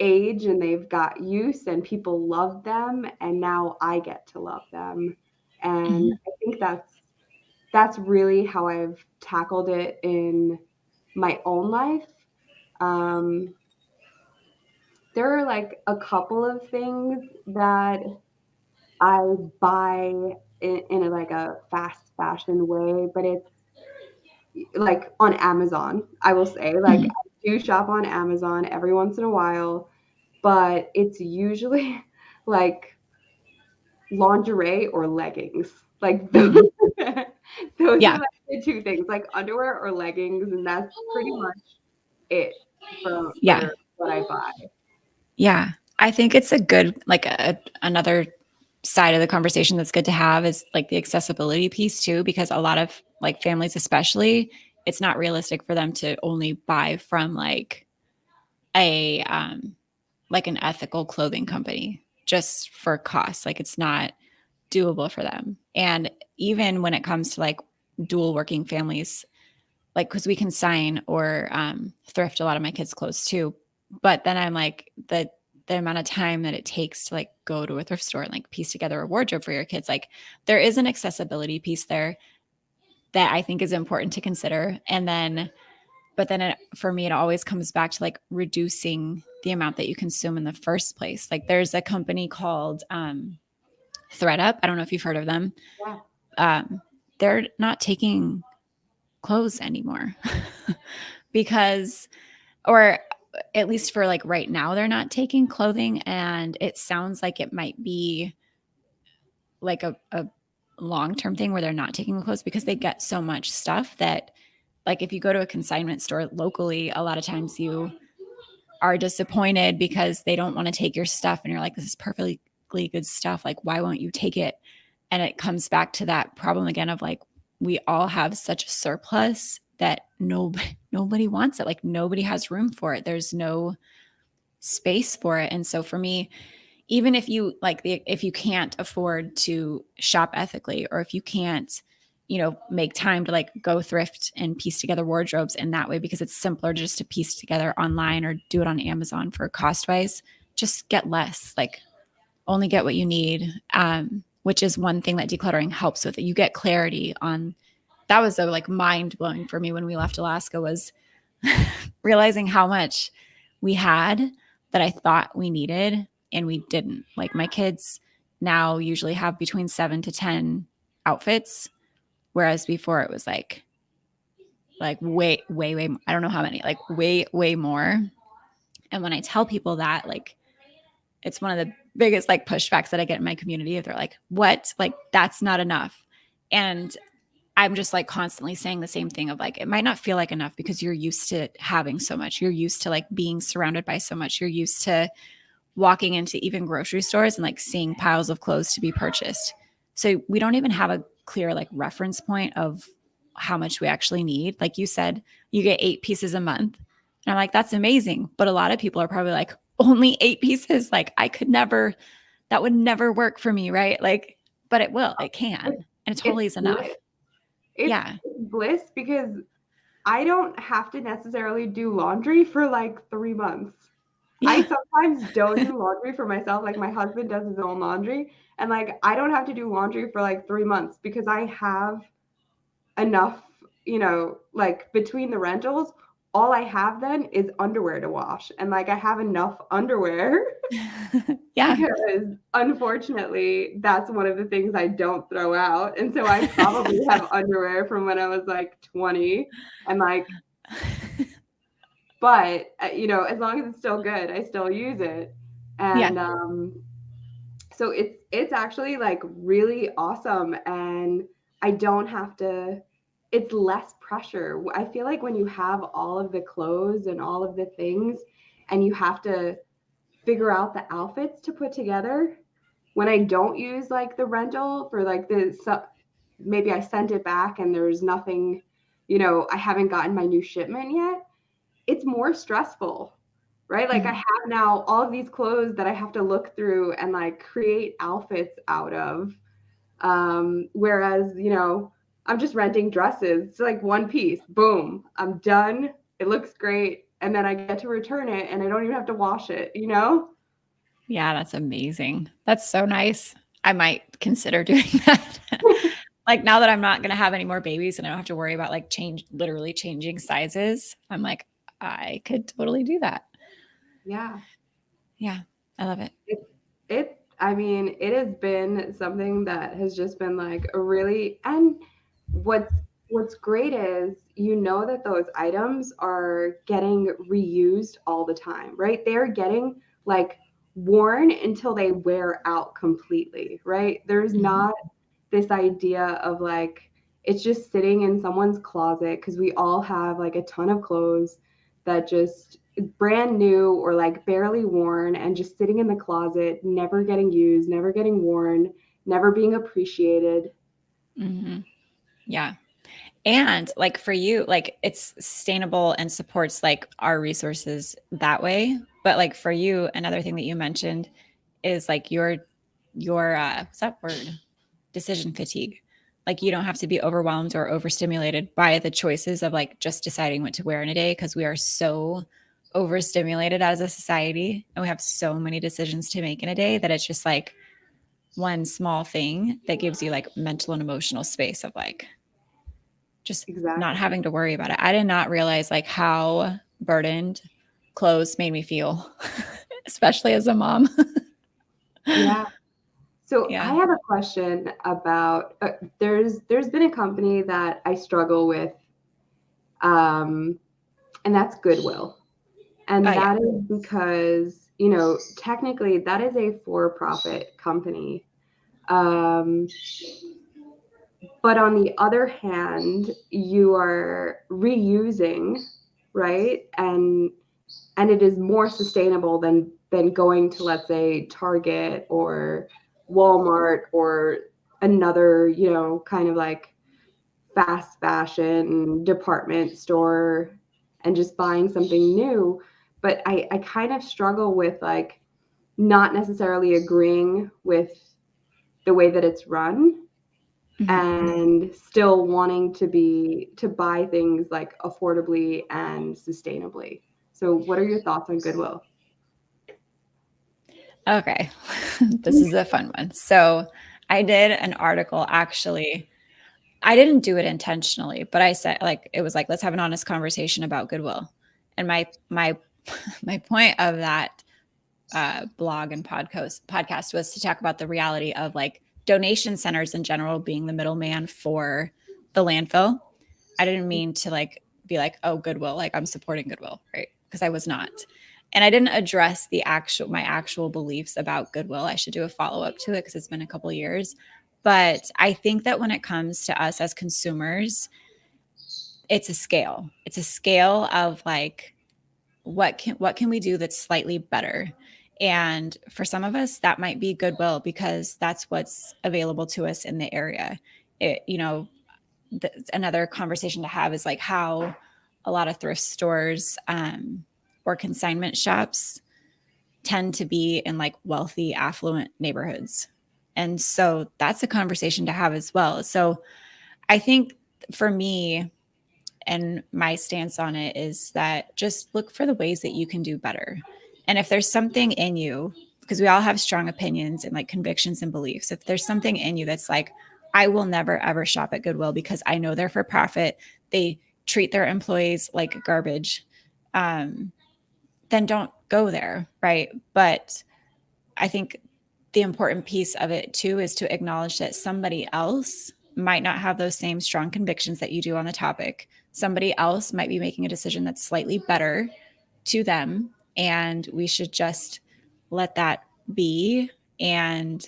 age, and they've got use, and people love them, and now I get to love them. And I think that's really how I've tackled it in my own life. Um, there are like a couple of things that I buy in a, like a fast fashion way, but it's like on Amazon, I will say. Like, I do shop on Amazon every once in a while, but it's usually like lingerie or leggings. Like those, those are Yeah. like the two things, like underwear or leggings, and that's pretty much it Yeah. for what I buy. Yeah. I think it's a good, like another side of the conversation that's good to have is like the accessibility piece too, because a lot of like families, especially, it's not realistic for them to only buy from a, like an ethical clothing company just for cost. Like it's not doable for them. And even when it comes to like dual working families, like, cause we can sign or thrift a lot of my kids' clothes too. But then I'm like, the amount of time that it takes to like go to a thrift store and like piece together a wardrobe for your kids, like there is an accessibility piece there that I think is important to consider. And then, but then for me, it always comes back to like reducing the amount that you consume in the first place. Like there's a company called ThredUp. I don't know if you've heard of them. Yeah. They're not taking clothes anymore because, or at least for like right now, they're not taking clothing. And it sounds like it might be like a long-term thing where they're not taking the clothes because they get so much stuff that, like, if you go to a consignment store locally, a lot of times you are disappointed because they don't want to take your stuff. And you're like, this is perfectly good stuff. Like, why won't you take it? And it comes back to that problem again of like, we all have such a surplus that nobody wants it. Like nobody has room for it. There's no space for it. And so for me, even if you like if you can't afford to shop ethically, or if you can't, make time to like go thrift and piece together wardrobes in that way, because it's simpler just to piece together online or do it on Amazon for cost wise, just get less, like only get what you need. Which is one thing that decluttering helps with. You get clarity on. That was so like mind blowing for me when we left Alaska, was realizing how much we had that I thought we needed and we didn't. Like my kids now usually have between 7 to 10 outfits, whereas before it was like way, I don't know how many, like way more. And when I tell people that, like, it's one of the biggest like pushbacks that I get in my community. They're like, what? Like, that's not enough. And I'm just like constantly saying the same thing of like, it might not feel like enough because you're used to having so much. You're used to like being surrounded by so much. You're used to walking into even grocery stores and like seeing piles of clothes to be purchased. So we don't even have a clear like reference point of how much we actually need. Like you said, you get 8 pieces a month. And I'm like, that's amazing. But a lot of people are probably like, only 8 pieces. Like I could never, that would never work for me. Right. Like, but it will, it can. And it totally is enough. It's bliss because I don't have to necessarily do laundry for like 3 months. Yeah. I sometimes don't do laundry for myself. Like my husband does his own laundry and like I don't have to do laundry for like 3 months because I have enough, like between the rentals, all I have then is underwear to wash. And like I have enough underwear. Yeah. Because unfortunately, that's one of the things I don't throw out. And so I probably have underwear from when I was like 20 and like, but as long as it's still good, I still use it. And so it's actually like really awesome. And I don't have to, it's less pressure. I feel like when you have all of the clothes and all of the things and you have to figure out the outfits to put together, when I don't use like the rental for like maybe I sent it back and there's nothing, I haven't gotten my new shipment yet, it's more stressful, right? Like I have now all of these clothes that I have to look through and like create outfits out of. Whereas, I'm just renting dresses. It's like one piece, boom, I'm done. It looks great. And then I get to return it and I don't even have to wash it, Yeah, that's amazing. That's so nice. I might consider doing that. Like now that I'm not going to have any more babies and I don't have to worry about like literally changing sizes, I'm like, I could totally do that. Yeah. Yeah. I love it. It has been something that has just been like a really, and what's great is, that those items are getting reused all the time, right? They're getting like worn until they wear out completely, right? There's not this idea of like, it's just sitting in someone's closet because we all have like a ton of clothes that just brand new or like barely worn and just sitting in the closet, never getting used, never getting worn, never being appreciated. Yeah. And like for you, like it's sustainable and supports like our resources that way. But like for you, another thing that you mentioned is like your what's that word? Decision fatigue. Like you don't have to be overwhelmed or overstimulated by the choices of like just deciding what to wear in a day because we are so overstimulated as a society and we have so many decisions to make in a day that it's just like one small thing that gives you like mental and emotional space of like just not having to worry about it. I did not realize like how burdened clothes made me feel, especially as a mom. Yeah. So I have a question about, there's been a company that I struggle with, and that's Goodwill. And that is because, technically that is a for-profit company. But on the other hand, you are reusing, right? And it is more sustainable than going to, let's say, Target or Walmart or another, kind of like fast fashion department store and just buying something new. But I kind of struggle with like not necessarily agreeing with the way that it's run and still wanting to buy things like affordably and sustainably. So what are your thoughts on Goodwill? Okay. This is a fun one. So I did an article actually. I didn't do it intentionally, but I said like, it was like, let's have an honest conversation about Goodwill. And my point of that blog and podcast was to talk about the reality of like donation centers in general being the middleman for the landfill. I didn't mean to like be like, oh, Goodwill, like I'm supporting Goodwill, right? Because I was not. And I didn't address my actual beliefs about Goodwill. I should do a follow-up to it because it's been a couple years. But I think that when it comes to us as consumers, it's a scale. It's a scale of like, what can we do that's slightly better? And for some of us, that might be Goodwill because that's what's available to us in the area. Another conversation to have is like how a lot of thrift stores or consignment shops tend to be in like wealthy, affluent neighborhoods. And so that's a conversation to have as well. So I think for me, and my stance on it is that just look for the ways that you can do better. And if there's something in you, because we all have strong opinions and like convictions and beliefs, if there's something in you that's like, I will never ever shop at Goodwill because I know they're for profit, they treat their employees like garbage, then don't go there, right? But I think the important piece of it too is to acknowledge that somebody else might not have those same strong convictions that you do on the topic. Somebody else might be making a decision that's slightly better to them, and we should just let that be. And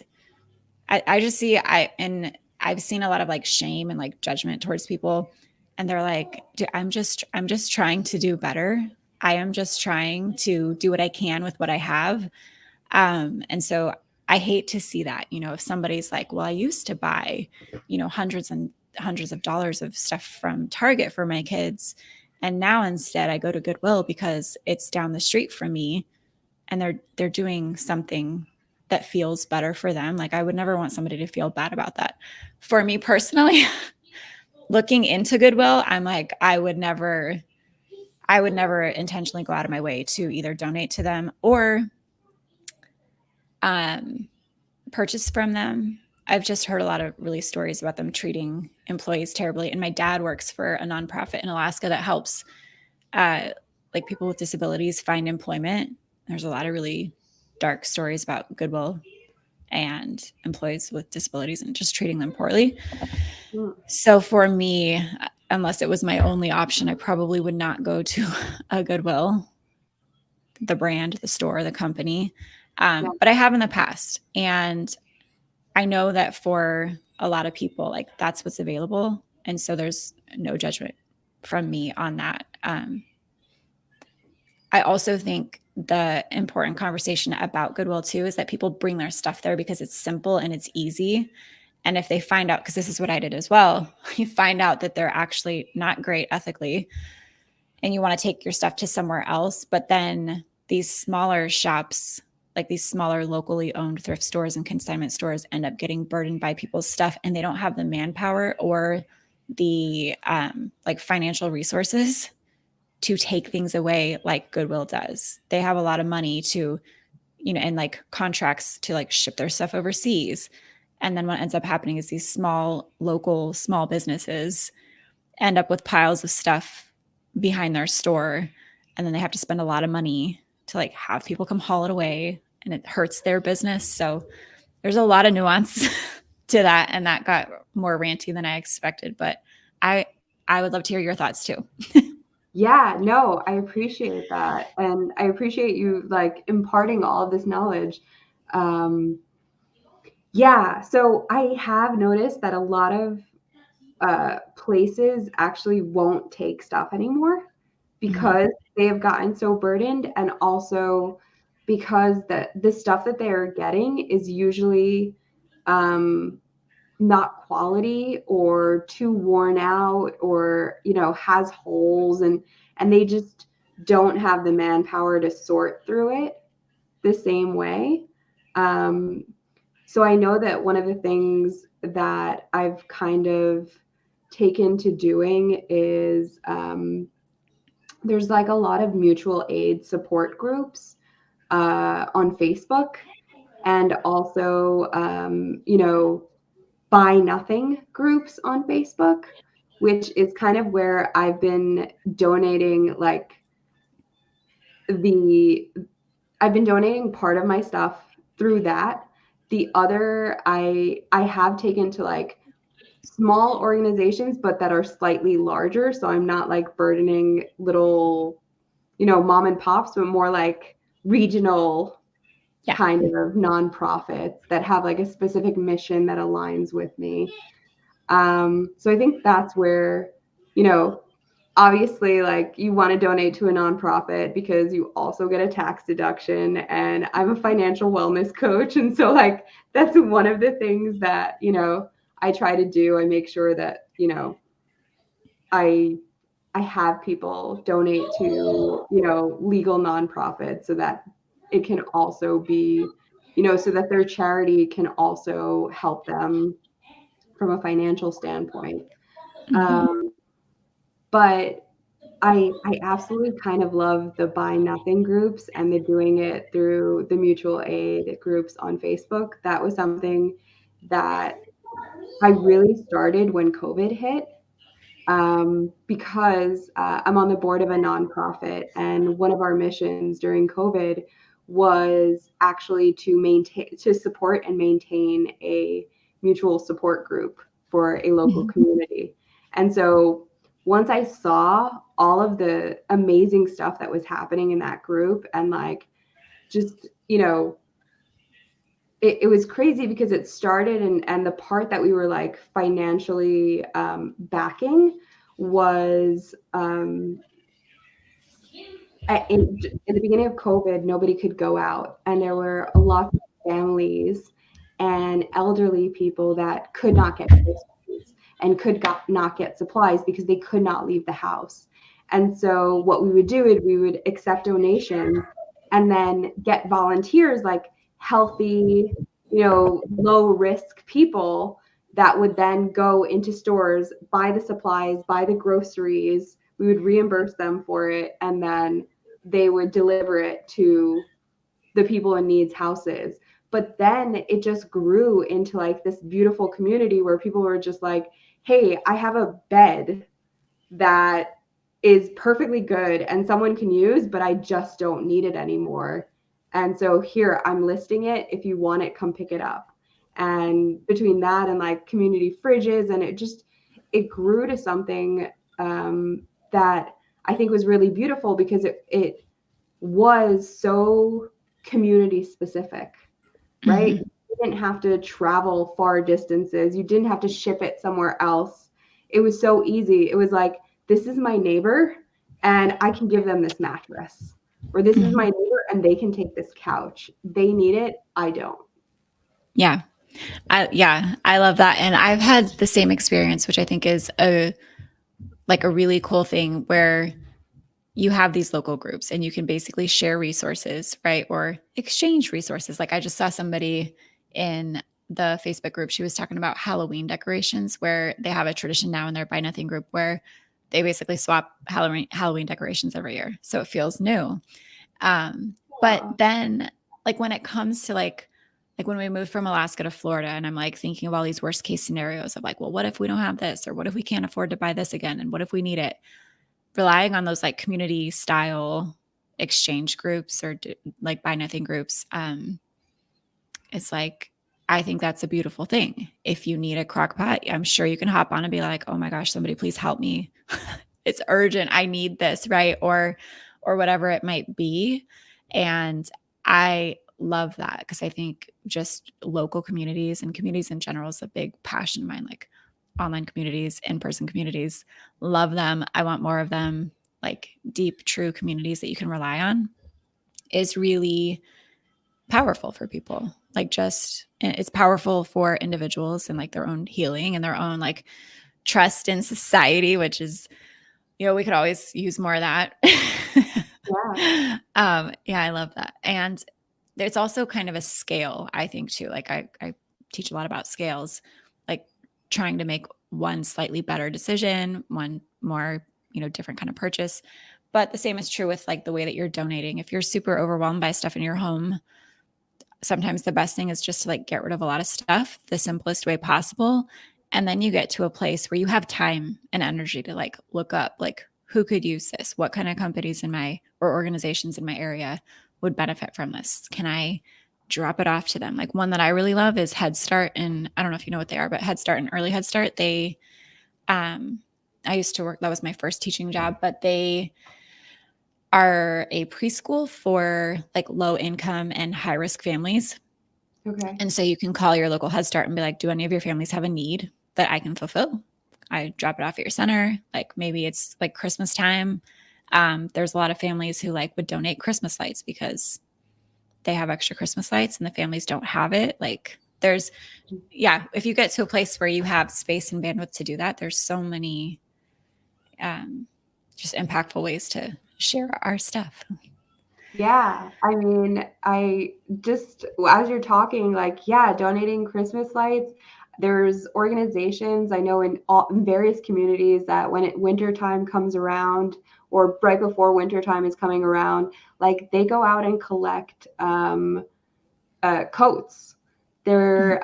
I just see I've seen a lot of like shame and like judgment towards people, and they're like, I'm just trying to do better. I am just trying to do what I can with what I have. And so I hate to see that, if somebody's like, well, I used to buy, hundreds and hundreds of dollars of stuff from Target for my kids. And now instead I go to Goodwill because it's down the street from me and they're doing something that feels better for them. Like I would never want somebody to feel bad about that. For me personally, looking into Goodwill, I'm like, I would never intentionally go out of my way to either donate to them or purchase from them. I've just heard a lot of really stories about them treating employees terribly. And my dad works for a nonprofit in Alaska that helps like people with disabilities find employment. There's a lot of really dark stories about Goodwill and employees with disabilities and just treating them poorly. So for me, unless it was my only option, I probably would not go to a Goodwill, the brand, the store, the company. But I have in the past. And I know that for a lot of people, like that's what's available. And so there's no judgment from me on that. I also think the important conversation about Goodwill too is that people bring their stuff there because it's simple and it's easy. And if they find out, because this is what I did as well, you find out that they're actually not great ethically and you want to take your stuff to somewhere else, but then these smaller shops, like these smaller locally owned thrift stores and consignment stores end up getting burdened by people's stuff and they don't have the manpower or the like financial resources to take things away like Goodwill does. They have a lot of money to, and like contracts to like ship their stuff overseas. And then what ends up happening is these small local small businesses end up with piles of stuff behind their store. And then they have to spend a lot of money to like have people come haul it away and it hurts their business. So there's a lot of nuance to that. And that got more ranty than I expected, but I would love to hear your thoughts too. Yeah, no, I appreciate that. And I appreciate you like imparting all of this knowledge. Yeah, so I have noticed that a lot of places actually won't take stuff anymore because they have gotten so burdened, and also because the stuff that they are getting is usually not quality or too worn out or has holes, and they just don't have the manpower to sort through it the same way. So I know that one of the things that I've kind of taken to doing is there's like a lot of mutual aid support groups on Facebook, and also buy nothing groups on Facebook, which is kind of where I've been donating I've been donating part of my stuff through that. The other I have taken to like small organizations, but that are slightly larger. So I'm not like burdening little, mom and pops, but more like regional Yeah. kind of nonprofits that have like a specific mission that aligns with me. So I think that's where, obviously, like, you want to donate to a nonprofit because you also get a tax deduction. And I'm a financial wellness coach. And so, like, that's one of the things that, I try to do. I make sure that, I have people donate to, legal nonprofits so that it can also be, so that their charity can also help them from a financial standpoint. But I absolutely kind of love the buy nothing groups, and they're doing it through the mutual aid groups on Facebook. That was something that I really started when COVID hit, because I'm on the board of a nonprofit, and one of our missions during COVID was actually to support and maintain a mutual support group for a local community. And so once I saw all of the amazing stuff that was happening in that group, and like, just, it was crazy because it started, and the part that we were like financially backing was in the beginning of COVID, nobody could go out, and there were a lot of families and elderly people that could not get groceries and not get supplies because they could not leave the house. And so what we would do is we would accept donations and then get volunteers, like healthy, low risk people that would then go into stores, buy the supplies, buy the groceries. We would reimburse them for it, and then they would deliver it to the people in needs houses. But then it just grew into like this beautiful community where people were just like, hey, I have a bed that is perfectly good and someone can use, but I just don't need it anymore. And so here, I'm listing it. If you want it, come pick it up. And between that and like community fridges, and it grew to something that I think was really beautiful, because it was so community specific, right? You didn't have to travel far distances. You didn't have to ship it somewhere else. It was so easy. It was like, this is my neighbor and I can give them this mattress, or this is my neighbor and they can take this couch. They need it. I don't. Yeah. I love that. And I've had the same experience, which I think is a really cool thing, where you have these local groups and you can basically share resources, right? Or exchange resources. Like, I just saw somebody in the Facebook group, she was talking about Halloween decorations, where they have a tradition now in their Buy Nothing group where they basically swap Halloween decorations every year. So it feels new. But then, like, when it comes to like when we moved from Alaska to Florida, and I'm like thinking of all these worst case scenarios of like, well, what if we don't have this? Or what if we can't afford to buy this again? And what if we need it? Relying on those like community style exchange groups or like Buy Nothing groups, it's like, I think that's a beautiful thing. If you need a crock pot, I'm sure you can hop on and be like, oh my gosh, somebody please help me. It's urgent. I need this, right? Or whatever it might be. And I love that, because I think just local communities and communities in general is a big passion of mine. Like, online communities, in-person communities, love them. I want more of them. Like, deep, true communities that you can rely on is really powerful for people. Like, just, it's powerful for individuals and like their own healing and their own like trust in society, which is, we could always use more of that. Yeah. I love that. And there's also kind of a scale, I think, too. Like, I teach a lot about scales, like trying to make one slightly better decision, one more, different kind of purchase. But the same is true with like the way that you're donating. If you're super overwhelmed by stuff in your home, sometimes the best thing is just to like get rid of a lot of stuff the simplest way possible. And then you get to a place where you have time and energy to like look up, like, who could use this? What kind of companies or organizations in my area would benefit from this? Can I drop it off to them? Like, one that I really love is Head Start. And I don't know if you know what they are, but Head Start and Early Head Start, I used to work, that was my first teaching job, but they are a preschool for like low income and high risk families. Okay. And so you can call your local Head Start and be like, do any of your families have a need that I can fulfill? I drop it off at your center. Like maybe it's like Christmas time. There's a lot of families who like would donate Christmas lights because they have extra Christmas lights and the families don't have it. Like there's, yeah, if you get to a place where you have space and bandwidth to do that, there's so many just impactful ways to share our stuff. Yeah, I mean, I just as you're talking, like, yeah, donating Christmas lights. There's organizations I know in various communities that when winter time comes around, or right before winter time is coming around, like they go out and collect coats. There,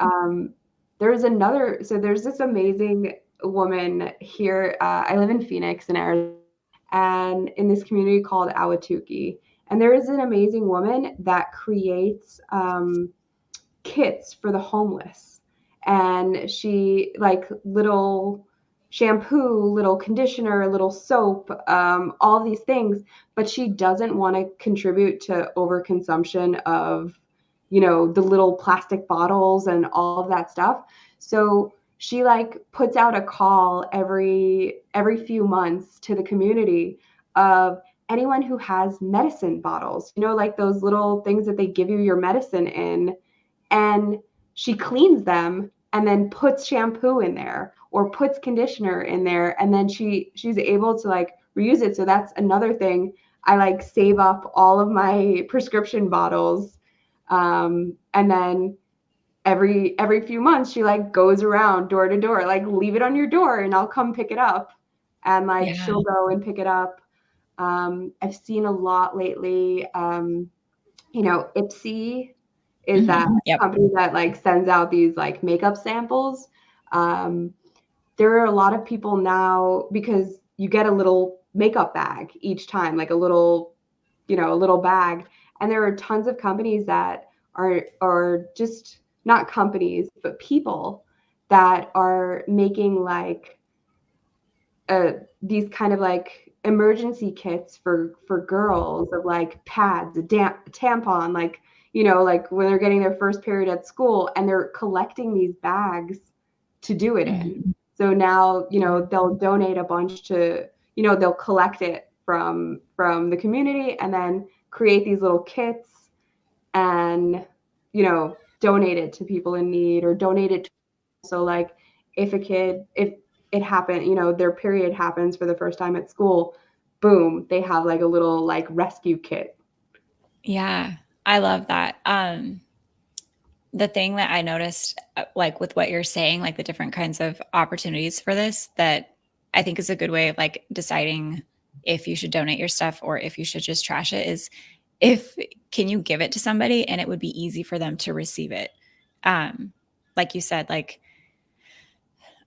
there's another. So there's this amazing woman here. I live in Phoenix, in Arizona, and in this community called Awatuki. And there is an amazing woman that creates kits for the homeless. And she like little shampoo, little conditioner, little soap, all these things. But she doesn't want to contribute to overconsumption of, the little plastic bottles and all of that stuff. So she like puts out a call every few months to the community of anyone who has medicine bottles, like those little things that they give you your medicine in, and she cleans them and then puts shampoo in there or puts conditioner in there, and then she's able to like reuse it. So that's another thing. I like save up all of my prescription bottles, and then every few months she like goes around door to door, like leave it on your door and I'll come pick it up, and like Yeah. she'll go and pick it up. I've seen a lot lately. Ipsy is that Yep. company that like sends out these like makeup samples. There are a lot of people now, because you get a little makeup bag each time, like a little bag. And there are tons of companies that are just not companies, but people that are making like these kind of like emergency kits for girls of like pads, a tampon, like like when they're getting their first period at school, and they're collecting these bags to do it in. So now they'll donate a bunch to they'll collect it from the community and then create these little kits and donate it to people in need, or donate it to, so like if it happened, their period happens for the first time at school, boom, they have like a little like rescue kit. Yeah, I love that. The thing that I noticed, like with what you're saying, like the different kinds of opportunities for this, that I think is a good way of like deciding if you should donate your stuff or if you should just trash it, is can you give it to somebody and it would be easy for them to receive it. Like you said, like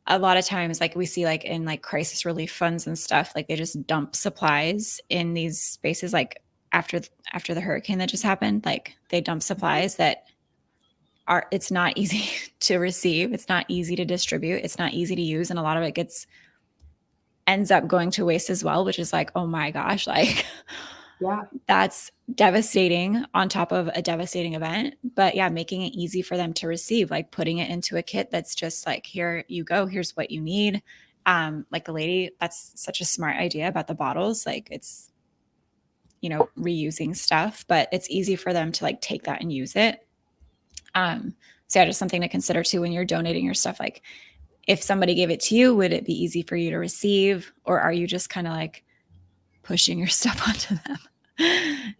a lot of times, like we see like in like crisis relief funds and stuff, like they just dump supplies in these spaces. Like after the hurricane that just happened, like they dump supplies that it's not easy to receive. It's not easy to distribute. It's not easy to use. And a lot of it ends up going to waste as well, which is like, oh my gosh, like Yeah. that's devastating on top of a devastating event. But yeah, making it easy for them to receive, like putting it into a kit that's just like, here you go, here's what you need. Like the lady, that's such a smart idea about the bottles. Like it's, reusing stuff, but it's easy for them to like take that and use it. So yeah, just something to consider too when you're donating your stuff. Like if somebody gave it to you, would it be easy for you to receive? Or are you just kind of like pushing your stuff onto them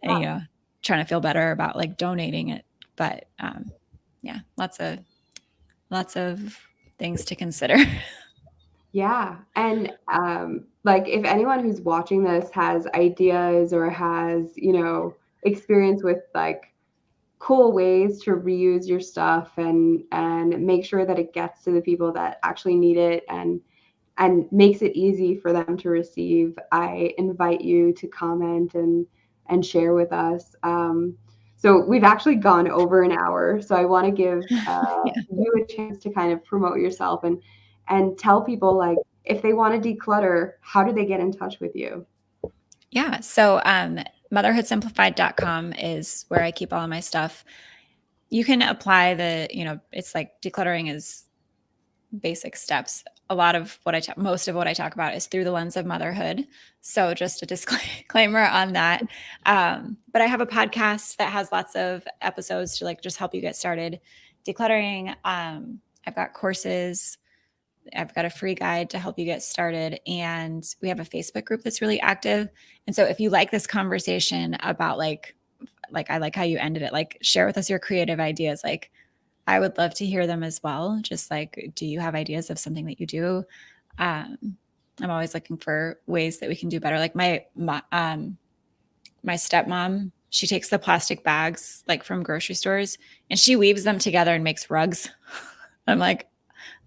and, trying to feel better about like donating it? But yeah, lots of things to consider. Yeah. And like if anyone who's watching this has ideas or has, experience with like cool ways to reuse your stuff and make sure that it gets to the people that actually need it and makes it easy for them to receive, I invite you to comment and share with us. So we've actually gone over an hour, so I want to give you a chance to kind of promote yourself and tell people, like, if they want to declutter, how do they get in touch with you? Yeah. So motherhoodsimplified.com is where I keep all of my stuff. You can apply it's like decluttering is basic steps. A lot of most of what I talk about is through the lens of motherhood. So just a disclaimer on that. But I have a podcast that has lots of episodes to like just help you get started decluttering. I've got courses. I've got a free guide to help you get started. And we have a Facebook group that's really active. And so if you like this conversation about like I like how you ended it, like share with us your creative ideas. Like I would love to hear them as well. Just like, do you have ideas of something that you do? I'm always looking for ways that we can do better. Like my stepmom, she takes the plastic bags like from grocery stores and she weaves them together and makes rugs. I'm like,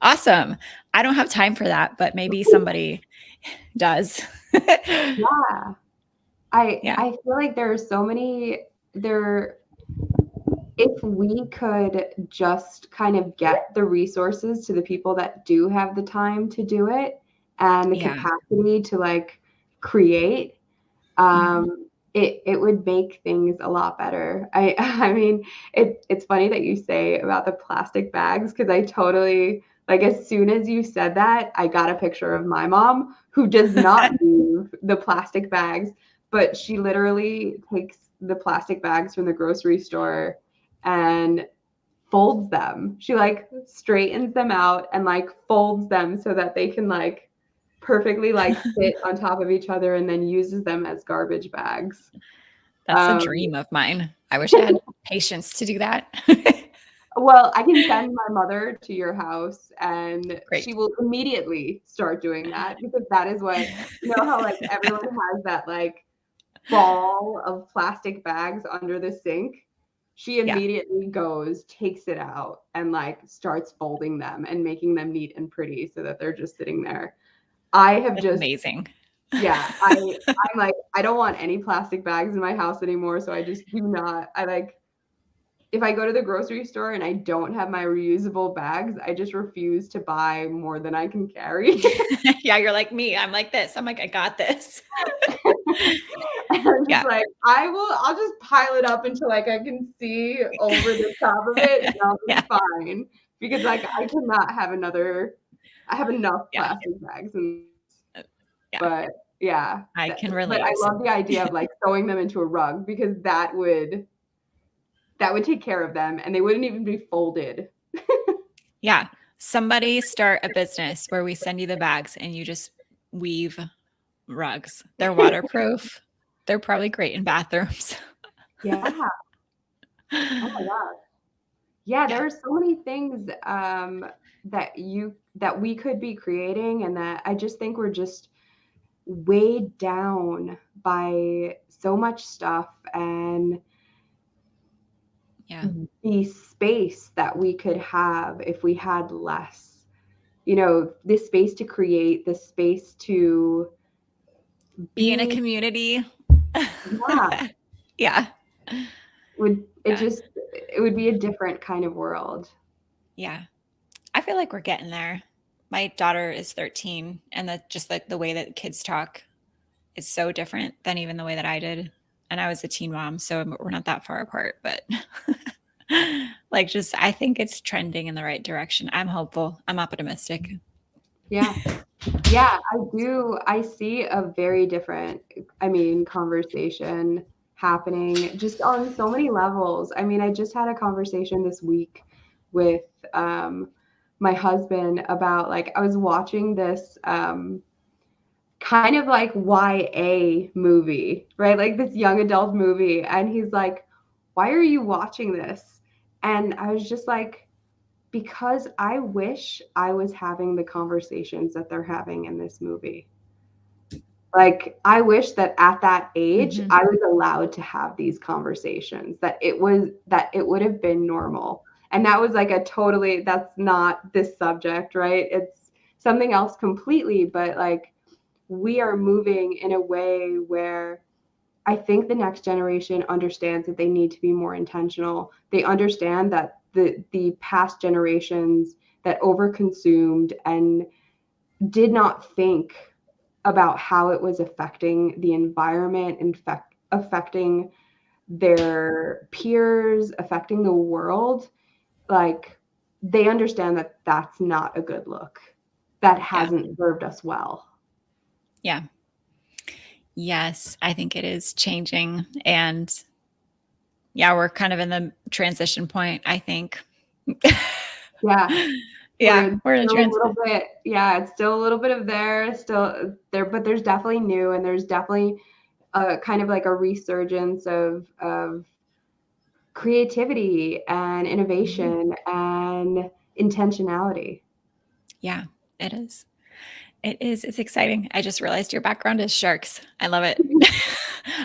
awesome. I don't have time for that, but maybe somebody does. Yeah. Yeah. I feel like there are so many there. If we could just kind of get the resources to the people that do have the time to do it and the Yeah. capacity to like create, it would make things a lot better. I mean, it's funny that you say about the plastic bags because I totally like as soon as you said that, I got a picture of my mom who does not use the plastic bags, but she literally takes the plastic bags from the grocery store and folds them. She like straightens them out and like folds them so that they can like perfectly like sit on top of each other and then uses them as garbage bags. That's a dream of mine. I wish I had patience to do that. Well, I can send my mother to your house and she Great. will immediately start doing that because that is what, you know how like everyone has that like ball of plastic bags under the sink. She Yeah. immediately goes, takes it out, and like starts folding them and making them neat and pretty so that they're just sitting there. I have That's just, amazing. yeah, I'm like, I don't want any plastic bags in my house anymore. So I just do not. I like, if I go to the grocery store and I don't have my reusable bags, I just refuse to buy more than I can carry. Yeah, you're like me. I'm like this. I'm like, I got this. And I'm just Yeah. like, I'll just pile it up until like I can see over the top of it and I'll Yeah. be fine. Because like I cannot have I have enough Yeah. plastic bags and Yeah. but yeah. I can But I relate. love the idea of like sewing them into a rug because that would take care of them and they wouldn't even be folded. Yeah. Somebody start a business where we send you the bags and you just weave rugs. They're waterproof. They're probably great in bathrooms. Yeah. Oh my God. Yeah, Yeah. there are so many things that we could be creating and that I just think we're just weighed down by so much stuff and Yeah. the space that we could have if we had less. You know, this space to create, the space to Be in a be, community. yeah, Yeah. would it Yeah. just it would be a different kind of world. Yeah. I feel like we're getting there. My daughter is 13 and that just like the way that kids talk is so different than even the way that I did. And I was a teen mom, so we're not that far apart, but like just I think it's trending in the right direction. I'm hopeful. I'm optimistic. Yeah. Yeah, I do. I see a very different, I mean, conversation happening just on so many levels. I mean, I just had a conversation this week with my husband about like I was watching this kind of like YA movie, right? Like this young adult movie, and he's like, "Why are you watching this?" And I was just like, because I wish I was having the conversations that they're having in this movie. Like, I wish that at that age, Mhm. I was allowed to have these conversations, that it would have been normal. And that was like a totally, that's not this subject, right? It's something else completely, but like we are moving in a way where I think the next generation understands that they need to be more intentional. They understand that the past generations that overconsumed and did not think about how it was affecting the environment, affecting their peers, affecting the world, like they understand that that's not a good look. That hasn't served us well. Yeah. Yes, I think it is changing. And yeah, we're kind of in the transition point, I think. Yeah. We're in a a little bit, it's still a little bit of still there, but there's definitely new, and there's definitely kind of like a resurgence of creativity and innovation and intentionality. Yeah, it is. It is. It's exciting. I just realized your background is sharks. I love it.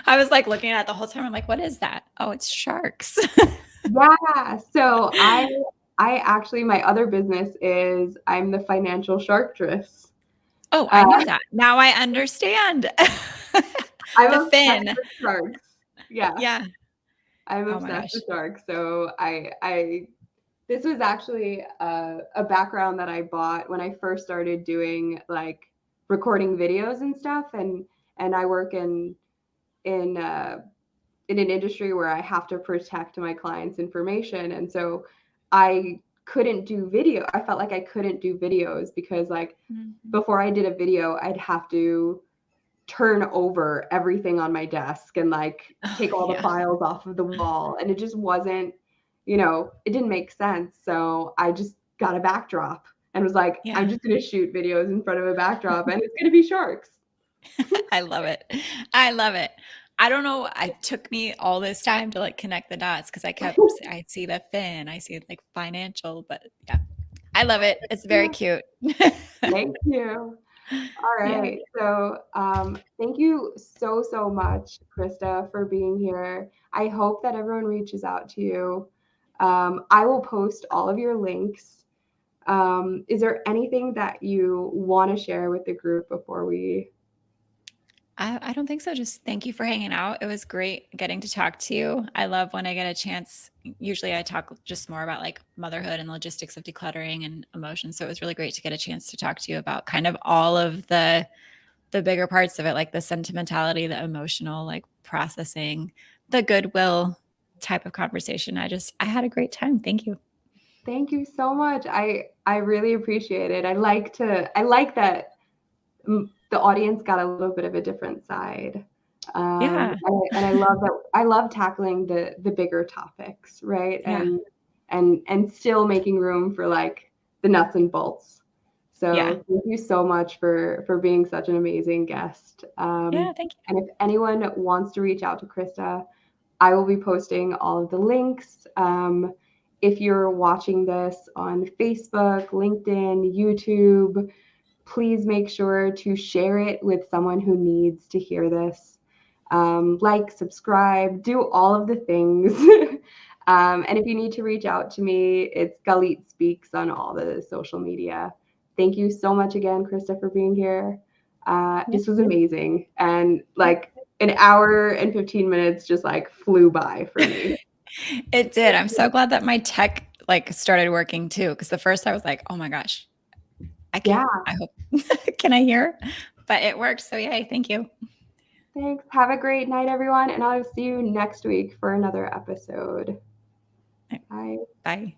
I was like looking at it the whole time. I'm like, what is that? Oh, it's sharks. Yeah. So I actually, my other business is I'm the financial sharktress. Oh, I knew that. Now I understand. I'm The obsessed fin. with sharks. Yeah. Yeah. I'm obsessed with sharks. So this was actually a background that I bought when I first started doing like recording videos and stuff. And I work in an industry where I have to protect my clients' information. And so I couldn't do video. I felt like I couldn't do videos because like before I did a video, I'd have to turn over everything on my desk and like take all the files off of the wall. And it just wasn't, it didn't make sense. So I just got a backdrop and was like, I'm just going to shoot videos in front of a backdrop and it's going to be sharks. I love it. I love it. I don't know. It took me all this time to like connect the dots because I see the fin, I see like financial, but yeah, I love it. It's very cute. Thank you. All right. So thank you so much, Krista, for being here. I hope that everyone reaches out to you. I will post all of your links. Is there anything that you want to share with the group before we? I don't think so. Just thank you for hanging out. It was great getting to talk to you. I love when I get a chance. Usually I talk just more about like motherhood and logistics of decluttering and emotions. So it was really great to get a chance to talk to you about kind of all of the bigger parts of it, like the sentimentality, the emotional, like processing, the goodwill type of conversation. I had a great time. Thank you. Thank you so much. I really appreciate it. I like that the audience got a little bit of a different side. And I love that. I love tackling the bigger topics, right? And still making room for like the nuts and bolts. So thank you so much for being such an amazing guest. Thank you. And if anyone wants to reach out to Krista, I will be posting all of the links. If you're watching this on Facebook, LinkedIn, YouTube, please make sure to share it with someone who needs to hear this. Like, subscribe, do all of the things. And if you need to reach out to me, it's Galit Speaks on all the social media. Thank you so much again, Krista, for being here. This was amazing. And like an hour and 15 minutes just like flew by for me. It did. I'm so glad that my tech like started working too. Cause the first I was like, oh my gosh, I can't, I hope, can I hear? But it worked. So yay. Thank you. Thanks. Have a great night, everyone. And I'll see you next week for another episode. Bye. Bye.